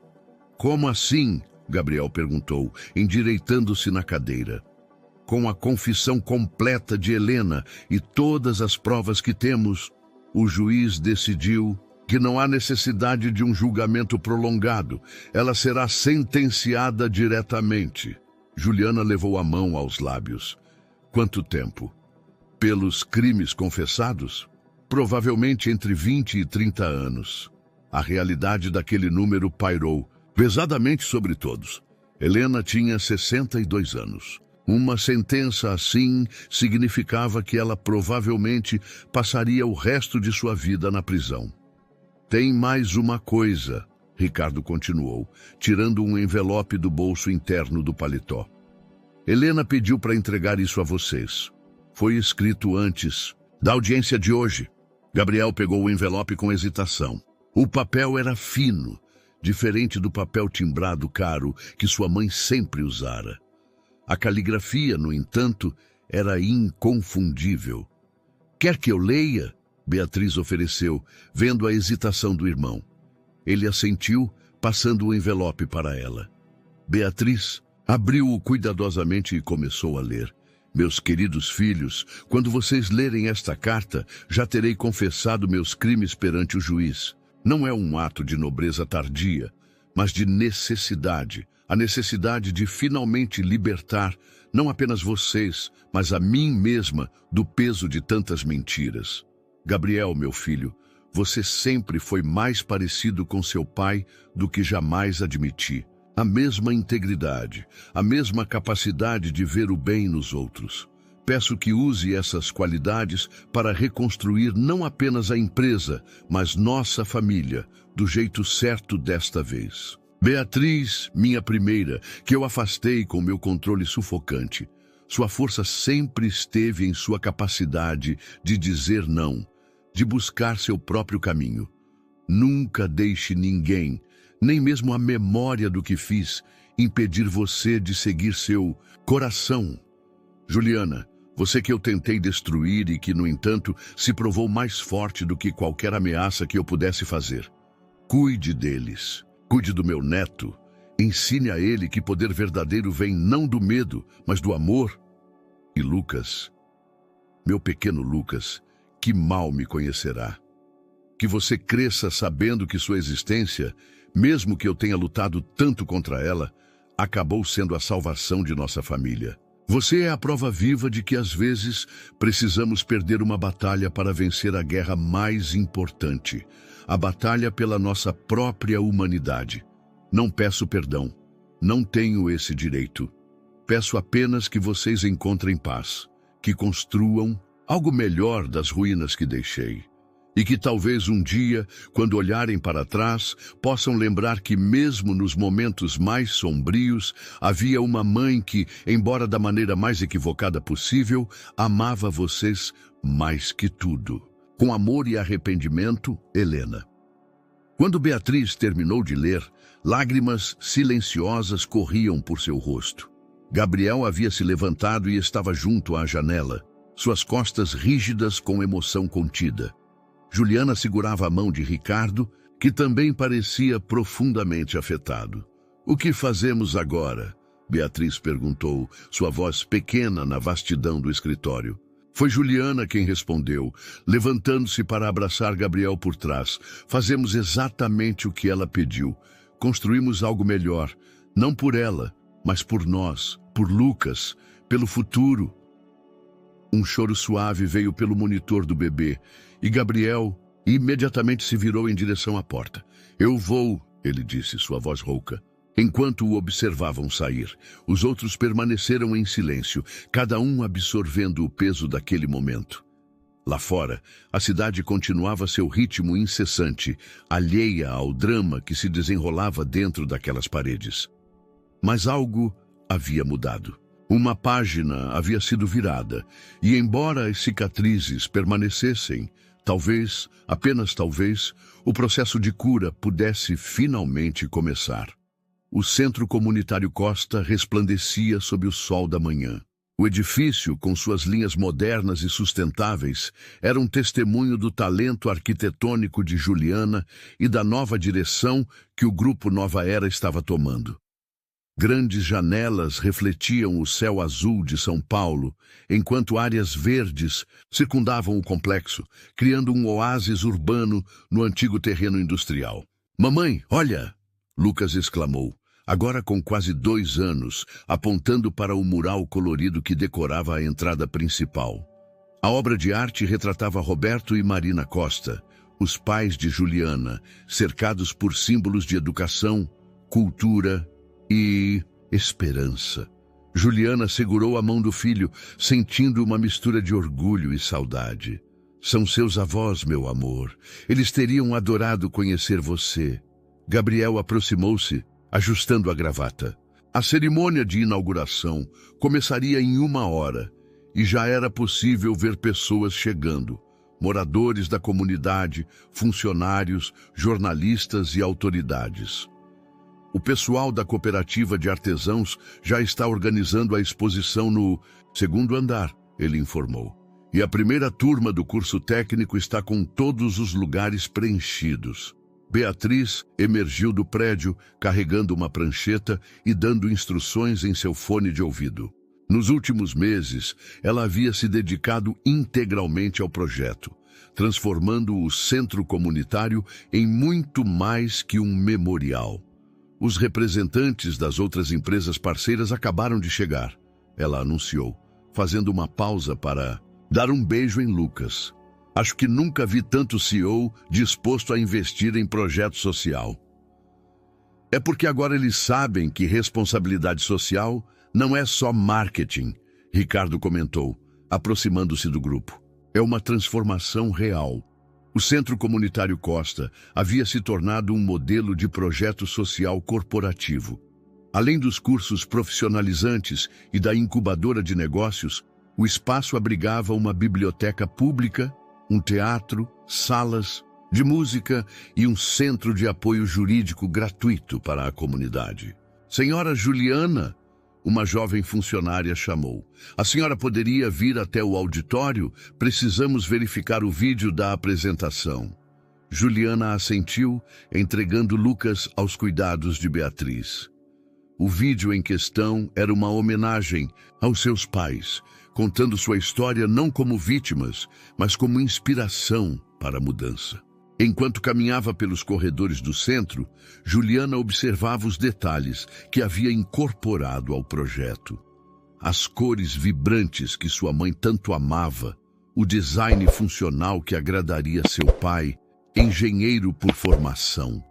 Como assim? Gabriel perguntou, endireitando-se na cadeira. Com a confissão completa de Helena e todas as provas que temos, o juiz decidiu que não há necessidade de um julgamento prolongado. Ela será sentenciada diretamente. Juliana levou a mão aos lábios. Quanto tempo? Pelos crimes confessados? Provavelmente entre 20 e 30 anos. A realidade daquele número pairou pesadamente sobre todos. Helena tinha 62 anos. Uma sentença assim significava que ela provavelmente passaria o resto de sua vida na prisão. Tem mais uma coisa, Ricardo continuou, tirando um envelope do bolso interno do paletó. Helena pediu para entregar isso a vocês. Foi escrito antes da audiência de hoje. Gabriel pegou o envelope com hesitação. O papel era fino, diferente do papel timbrado caro que sua mãe sempre usara. A caligrafia, no entanto, era inconfundível. Quer que eu leia? Beatriz ofereceu, vendo a hesitação do irmão. Ele assentiu, passando o envelope para ela. Beatriz abriu-o cuidadosamente e começou a ler. Meus queridos filhos, quando vocês lerem esta carta, já terei confessado meus crimes perante o juiz. Não é um ato de nobreza tardia, mas de necessidade. A necessidade de finalmente libertar, não apenas vocês, mas a mim mesma, do peso de tantas mentiras. Gabriel, meu filho, você sempre foi mais parecido com seu pai do que jamais admiti. A mesma integridade, a mesma capacidade de ver o bem nos outros. Peço que use essas qualidades para reconstruir não apenas a empresa, mas nossa família, do jeito certo desta vez. Beatriz, minha primeira, que eu afastei com meu controle sufocante. Sua força sempre esteve em sua capacidade de dizer não, de buscar seu próprio caminho. Nunca deixe ninguém, nem mesmo a memória do que fiz, impedir você de seguir seu coração. Juliana, você que eu tentei destruir e que, no entanto, se provou mais forte do que qualquer ameaça que eu pudesse fazer. Cuide deles. Cuide do meu neto. Ensine a ele que poder verdadeiro vem não do medo, mas do amor. E Lucas, meu pequeno Lucas, que mal me conhecerá. Que você cresça sabendo que sua existência, mesmo que eu tenha lutado tanto contra ela, acabou sendo a salvação de nossa família. Você é a prova viva de que às vezes precisamos perder uma batalha para vencer a guerra mais importante, a batalha pela nossa própria humanidade. Não peço perdão, não tenho esse direito. Peço apenas que vocês encontrem paz, que construam algo melhor das ruínas que deixei. E que talvez um dia, quando olharem para trás, possam lembrar que mesmo nos momentos mais sombrios, havia uma mãe que, embora da maneira mais equivocada possível, amava vocês mais que tudo. Com amor e arrependimento, Helena. Quando Beatriz terminou de ler, lágrimas silenciosas corriam por seu rosto. Gabriel havia se levantado e estava junto à janela, suas costas rígidas com emoção contida. Juliana segurava a mão de Ricardo, que também parecia profundamente afetado. "O que fazemos agora?" Beatriz perguntou, sua voz pequena na vastidão do escritório. Foi Juliana quem respondeu, levantando-se para abraçar Gabriel por trás. "Fazemos exatamente o que ela pediu. Construímos algo melhor, não por ela, mas por nós, por Lucas, pelo futuro." Um choro suave veio pelo monitor do bebê, e Gabriel imediatamente se virou em direção à porta. "Eu vou", ele disse, sua voz rouca. Enquanto o observavam sair, os outros permaneceram em silêncio, cada um absorvendo o peso daquele momento. Lá fora, a cidade continuava seu ritmo incessante, alheia ao drama que se desenrolava dentro daquelas paredes. Mas algo havia mudado. Uma página havia sido virada, e embora as cicatrizes permanecessem, talvez, apenas talvez, o processo de cura pudesse finalmente começar. O Centro Comunitário Costa resplandecia sob o sol da manhã. O edifício, com suas linhas modernas e sustentáveis, era um testemunho do talento arquitetônico de Juliana e da nova direção que o Grupo Nova Era estava tomando. Grandes janelas refletiam o céu azul de São Paulo, enquanto áreas verdes circundavam o complexo, criando um oásis urbano no antigo terreno industrial. "Mamãe, olha!" Lucas exclamou, agora com quase 2 anos, apontando para o mural colorido que decorava a entrada principal. A obra de arte retratava Roberto e Marina Costa, os pais de Juliana, cercados por símbolos de educação, cultura e esperança. Juliana segurou a mão do filho, sentindo uma mistura de orgulho e saudade. "São seus avós, meu amor. Eles teriam adorado conhecer você." Gabriel aproximou-se, ajustando a gravata. A cerimônia de inauguração começaria em 1 hora, e já era possível ver pessoas chegando. Moradores da comunidade, funcionários, jornalistas e autoridades. O pessoal da cooperativa de artesãos já está organizando a exposição no 2º andar, ele informou. E a primeira turma do curso técnico está com todos os lugares preenchidos. Beatriz emergiu do prédio, carregando uma prancheta e dando instruções em seu fone de ouvido. Nos últimos meses, ela havia se dedicado integralmente ao projeto, transformando o centro comunitário em muito mais que um memorial. Os representantes das outras empresas parceiras acabaram de chegar, ela anunciou, fazendo uma pausa para dar um beijo em Lucas. "Acho que nunca vi tanto CEO disposto a investir em projeto social." "É porque agora eles sabem que responsabilidade social não é só marketing", Ricardo comentou, aproximando-se do grupo. "É uma transformação real." O Centro Comunitário Costa havia se tornado um modelo de projeto social corporativo. Além dos cursos profissionalizantes e da incubadora de negócios, o espaço abrigava uma biblioteca pública, um teatro, salas de música e um centro de apoio jurídico gratuito para a comunidade. "Senhora Juliana", uma jovem funcionária chamou. "A senhora poderia vir até o auditório? Precisamos verificar o vídeo da apresentação." Juliana assentiu, entregando Lucas aos cuidados de Beatriz. O vídeo em questão era uma homenagem aos seus pais, contando sua história não como vítimas, mas como inspiração para a mudança. Enquanto caminhava pelos corredores do centro, Juliana observava os detalhes que havia incorporado ao projeto. As cores vibrantes que sua mãe tanto amava, o design funcional que agradaria seu pai, engenheiro por formação.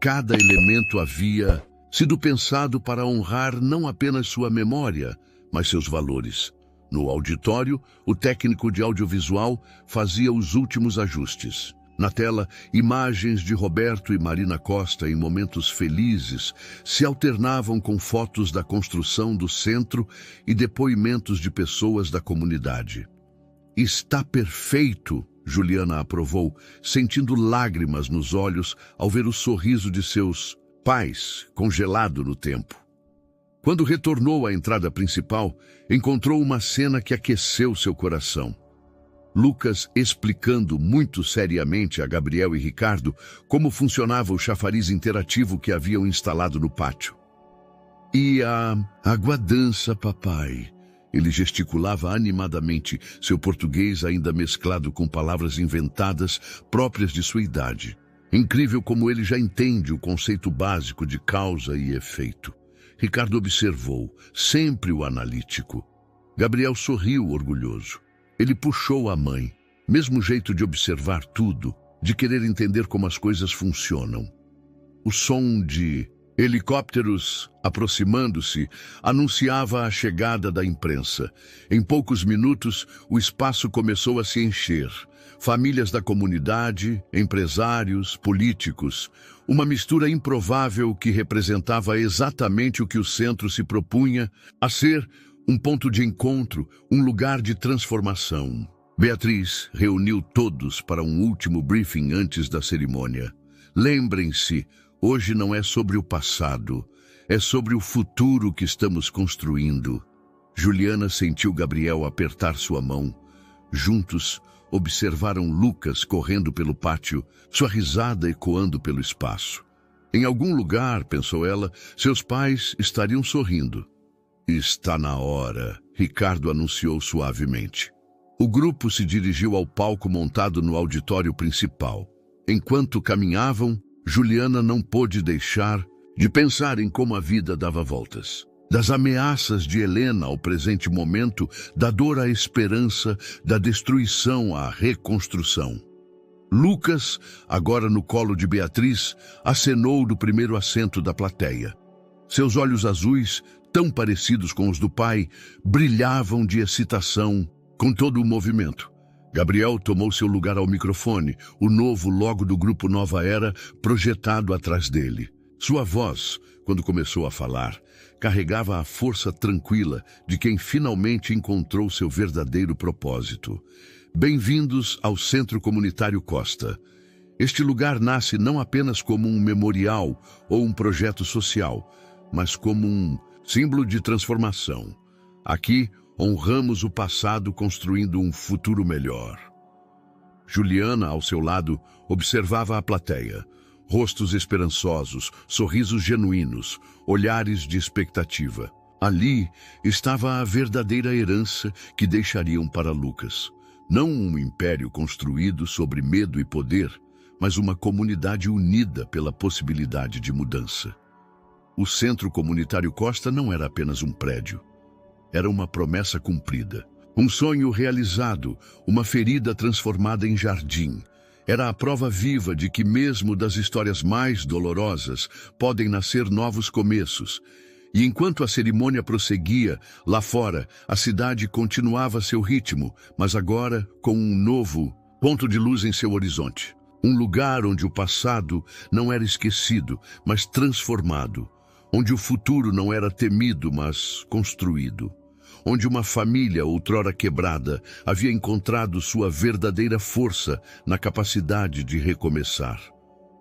Cada elemento havia sido pensado para honrar não apenas sua memória, mas seus valores. No auditório, o técnico de audiovisual fazia os últimos ajustes. Na tela, imagens de Roberto e Marina Costa em momentos felizes se alternavam com fotos da construção do centro e depoimentos de pessoas da comunidade. "Está perfeito", Juliana aprovou, sentindo lágrimas nos olhos ao ver o sorriso de seus pais congelado no tempo. Quando retornou à entrada principal, encontrou uma cena que aqueceu seu coração. Lucas explicando muito seriamente a Gabriel e Ricardo como funcionava o chafariz interativo que haviam instalado no pátio. "E a aguadança, papai?" Ele gesticulava animadamente, seu português ainda mesclado com palavras inventadas próprias de sua idade. Incrível como ele já entende o conceito básico de causa e efeito. Ricardo observou, sempre o analítico. Gabriel sorriu orgulhoso. Ele puxou a mãe, mesmo jeito de observar tudo, de querer entender como as coisas funcionam. O som de helicópteros aproximando-se anunciava a chegada da imprensa. Em poucos minutos, o espaço começou a se encher. Famílias da comunidade, empresários, políticos, uma mistura improvável que representava exatamente o que o centro se propunha a ser: um ponto de encontro, um lugar de transformação. Beatriz reuniu todos para um último briefing antes da cerimônia. "Lembrem-se, hoje não é sobre o passado, é sobre o futuro que estamos construindo." Juliana sentiu Gabriel apertar sua mão. Juntos, observaram Lucas correndo pelo pátio, sua risada ecoando pelo espaço. Em algum lugar, pensou ela, seus pais estariam sorrindo. "Está na hora", Ricardo anunciou suavemente. O grupo se dirigiu ao palco montado no auditório principal. Enquanto caminhavam, Juliana não pôde deixar de pensar em como a vida dava voltas. Das ameaças de Helena ao presente momento, da dor à esperança, da destruição à reconstrução. Lucas, agora no colo de Beatriz, acenou do primeiro assento da plateia. Seus olhos azuis, tão parecidos com os do pai, brilhavam de excitação com todo o movimento. Gabriel tomou seu lugar ao microfone, o novo logo do Grupo Nova Era projetado atrás dele. Sua voz, quando começou a falar, carregava a força tranquila de quem finalmente encontrou seu verdadeiro propósito. "Bem-vindos ao Centro Comunitário Costa. Este lugar nasce não apenas como um memorial ou um projeto social, mas como um símbolo de transformação. Aqui, honramos o passado construindo um futuro melhor." Juliana, ao seu lado, observava a plateia. Rostos esperançosos, sorrisos genuínos, olhares de expectativa. Ali estava a verdadeira herança que deixariam para Lucas. Não um império construído sobre medo e poder, mas uma comunidade unida pela possibilidade de mudança. O Centro Comunitário Costa não era apenas um prédio. Era uma promessa cumprida. Um sonho realizado, uma ferida transformada em jardim. Era a prova viva de que mesmo das histórias mais dolorosas podem nascer novos começos. E enquanto a cerimônia prosseguia, lá fora, a cidade continuava seu ritmo, mas agora com um novo ponto de luz em seu horizonte. Um lugar onde o passado não era esquecido, mas transformado. Onde o futuro não era temido, mas construído. Onde uma família, outrora quebrada, havia encontrado sua verdadeira força na capacidade de recomeçar.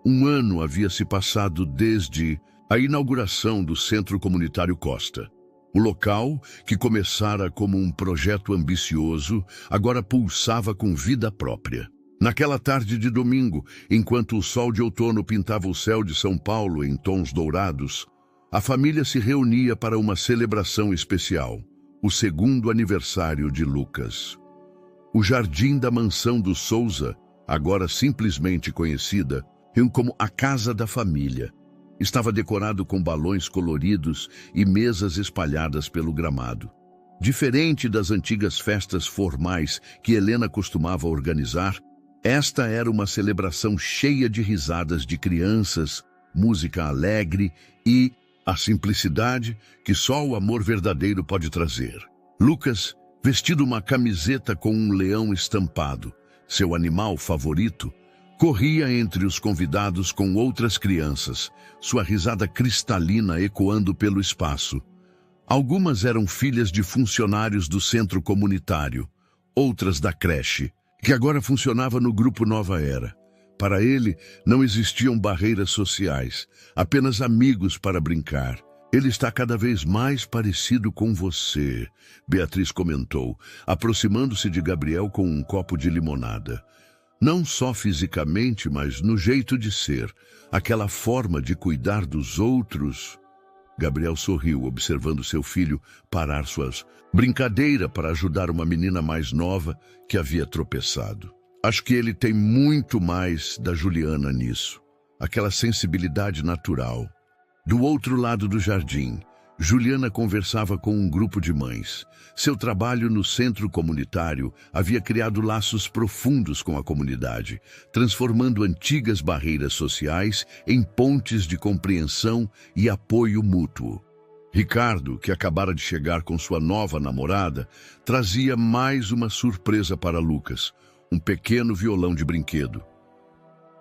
Um ano havia se passado desde a inauguração do Centro Comunitário Costa. O local, que começara como um projeto ambicioso, agora pulsava com vida própria. Naquela tarde de domingo, enquanto o sol de outono pintava o céu de São Paulo em tons dourados, a família se reunia para uma celebração especial. o segundo aniversário de Lucas. O jardim da mansão dos Souza, agora simplesmente conhecida como a casa da família, estava decorado com balões coloridos e mesas espalhadas pelo gramado. Diferente das antigas festas formais que Helena costumava organizar, esta era uma celebração cheia de risadas de crianças, música alegre e a simplicidade que só o amor verdadeiro pode trazer. Lucas, vestido uma camiseta com um leão estampado, seu animal favorito, corria entre os convidados com outras crianças, sua risada cristalina ecoando pelo espaço. Algumas eram filhas de funcionários do centro comunitário, outras da creche, que agora funcionava no grupo Nova Era. Para ele, não existiam barreiras sociais, apenas amigos para brincar. Ele está cada vez mais parecido com você, Beatriz comentou, aproximando-se de Gabriel com um copo de limonada. Não só fisicamente, mas no jeito de ser, aquela forma de cuidar dos outros. Gabriel sorriu, observando seu filho parar suas brincadeiras para ajudar uma menina mais nova que havia tropeçado. Acho que ele tem muito mais da Juliana nisso, aquela sensibilidade natural. Do outro lado do jardim, Juliana conversava com um grupo de mães. Seu trabalho no centro comunitário havia criado laços profundos com a comunidade, transformando antigas barreiras sociais em pontes de compreensão e apoio mútuo. Ricardo, que acabara de chegar com sua nova namorada, trazia mais uma surpresa para Lucas, um pequeno violão de brinquedo.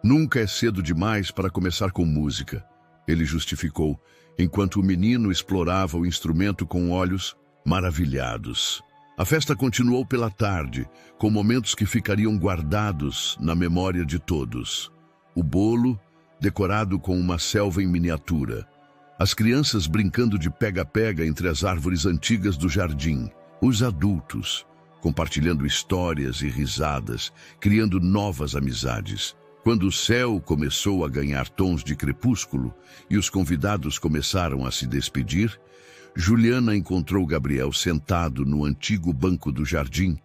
Nunca é cedo demais para começar com música, ele justificou, enquanto o menino explorava o instrumento com olhos maravilhados. A festa continuou pela tarde, com momentos que ficariam guardados na memória de todos. O bolo, decorado com uma selva em miniatura. As crianças brincando de pega-pega entre as árvores antigas do jardim. Os adultos, compartilhando histórias e risadas, criando novas amizades. Quando o céu começou a ganhar tons de crepúsculo e os convidados começaram a se despedir, Juliana encontrou Gabriel sentado no antigo banco do jardim,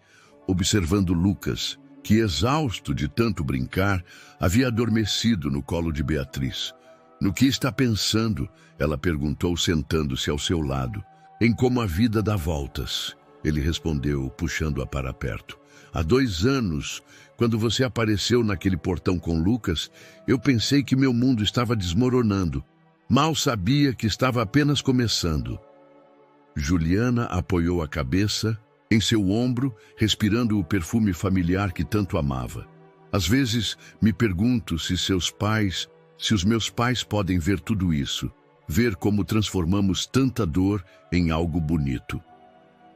observando Lucas, que, exausto de tanto brincar, havia adormecido no colo de Beatriz. No que está pensando? Ela perguntou, sentando-se ao seu lado. Em como a vida dá voltas, ele respondeu, puxando-a para perto. Há 2 anos, quando você apareceu naquele portão com Lucas, eu pensei que meu mundo estava desmoronando. Mal sabia que estava apenas começando. Juliana apoiou a cabeça em seu ombro, respirando o perfume familiar que tanto amava. Às vezes me pergunto se os meus pais podem ver tudo isso, ver como transformamos tanta dor em algo bonito.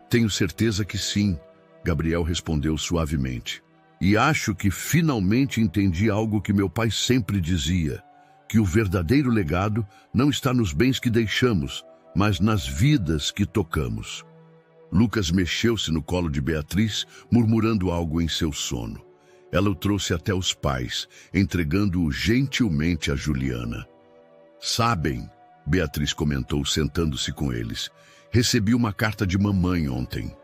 Tenho certeza que sim, Gabriel respondeu suavemente. E acho que finalmente entendi algo que meu pai sempre dizia, que o verdadeiro legado não está nos bens que deixamos, mas nas vidas que tocamos. Lucas mexeu-se no colo de Beatriz, murmurando algo em seu sono. Ela o trouxe até os pais, entregando-o gentilmente a Juliana. Sabem, Beatriz comentou, sentando-se com eles, recebi uma carta de mamãe ontem.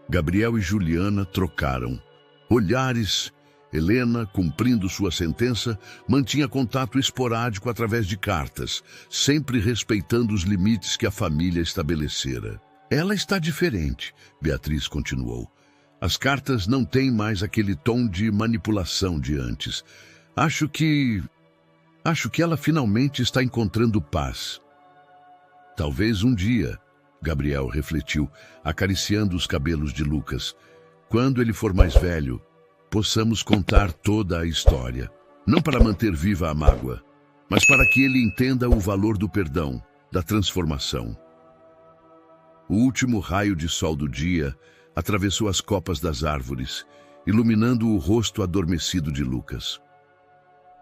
Gabriel e Juliana trocaram olhares. Helena, cumprindo sua sentença, mantinha contato esporádico através de cartas, sempre respeitando os limites que a família estabelecera. Ela está diferente, Beatriz continuou. As cartas não têm mais aquele tom de manipulação de antes. Acho que ela finalmente está encontrando paz. Talvez um dia, Gabriel refletiu, acariciando os cabelos de Lucas. Quando ele for mais velho, possamos contar toda a história. Não para manter viva a mágoa, mas para que ele entenda o valor do perdão, da transformação. O último raio de sol do dia atravessou as copas das árvores, iluminando o rosto adormecido de Lucas.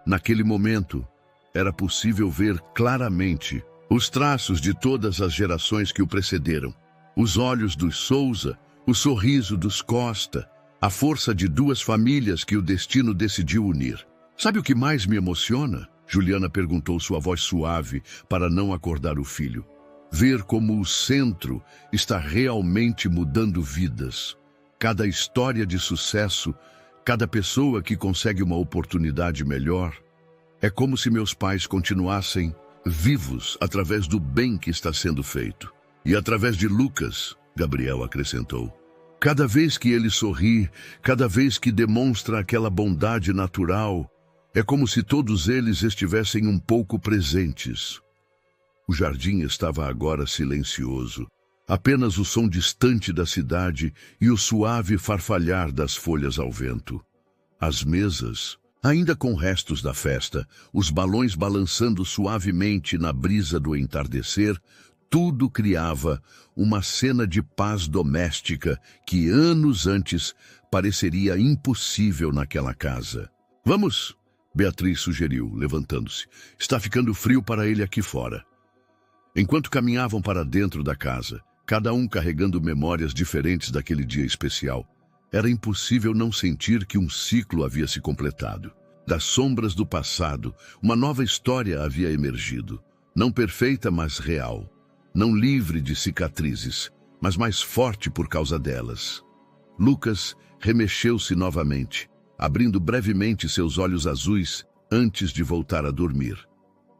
Naquele momento, era possível ver claramente os traços de todas as gerações que o precederam. Os olhos dos Souza, o sorriso dos Costa, a força de 2 famílias que o destino decidiu unir. Sabe o que mais me emociona? Juliana perguntou, sua voz suave, para não acordar o filho. Ver como o centro está realmente mudando vidas. Cada história de sucesso, cada pessoa que consegue uma oportunidade melhor. É como se meus pais continuassem vivos através do bem que está sendo feito. E através de Lucas, Gabriel acrescentou. Cada vez que ele sorri, cada vez que demonstra aquela bondade natural, é como se todos eles estivessem um pouco presentes. O jardim estava agora silencioso. Apenas o som distante da cidade e o suave farfalhar das folhas ao vento. As mesas, ainda com restos da festa, os balões balançando suavemente na brisa do entardecer, tudo criava uma cena de paz doméstica que anos antes pareceria impossível naquela casa. Vamos, Beatriz sugeriu, levantando-se. Está ficando frio para ele aqui fora. Enquanto caminhavam para dentro da casa, cada um carregando memórias diferentes daquele dia especial, era impossível não sentir que um ciclo havia se completado. Das sombras do passado, uma nova história havia emergido. Não perfeita, mas real. Não livre de cicatrizes, mas mais forte por causa delas. Lucas remexeu-se novamente, abrindo brevemente seus olhos azuis antes de voltar a dormir.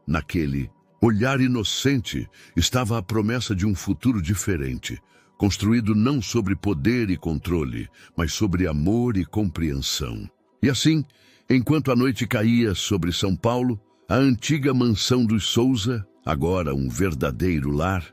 Naquele olhar inocente estava a promessa de um futuro diferente, construído não sobre poder e controle, mas sobre amor e compreensão. E assim, enquanto a noite caía sobre São Paulo, a antiga mansão dos Souza, agora um verdadeiro lar,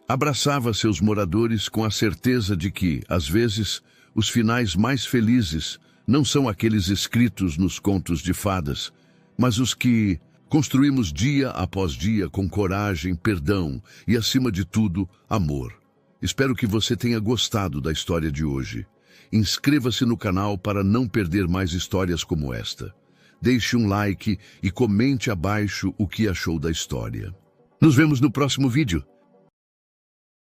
abraçava seus moradores com a certeza de que, às vezes, os finais mais felizes não são aqueles escritos nos contos de fadas, mas os que construímos dia após dia com coragem, perdão e, acima de tudo, amor. Espero que você tenha gostado da história de hoje. Inscreva-se no canal para não perder mais histórias como esta. Deixe um like e comente abaixo o que achou da história. Nos vemos no próximo vídeo.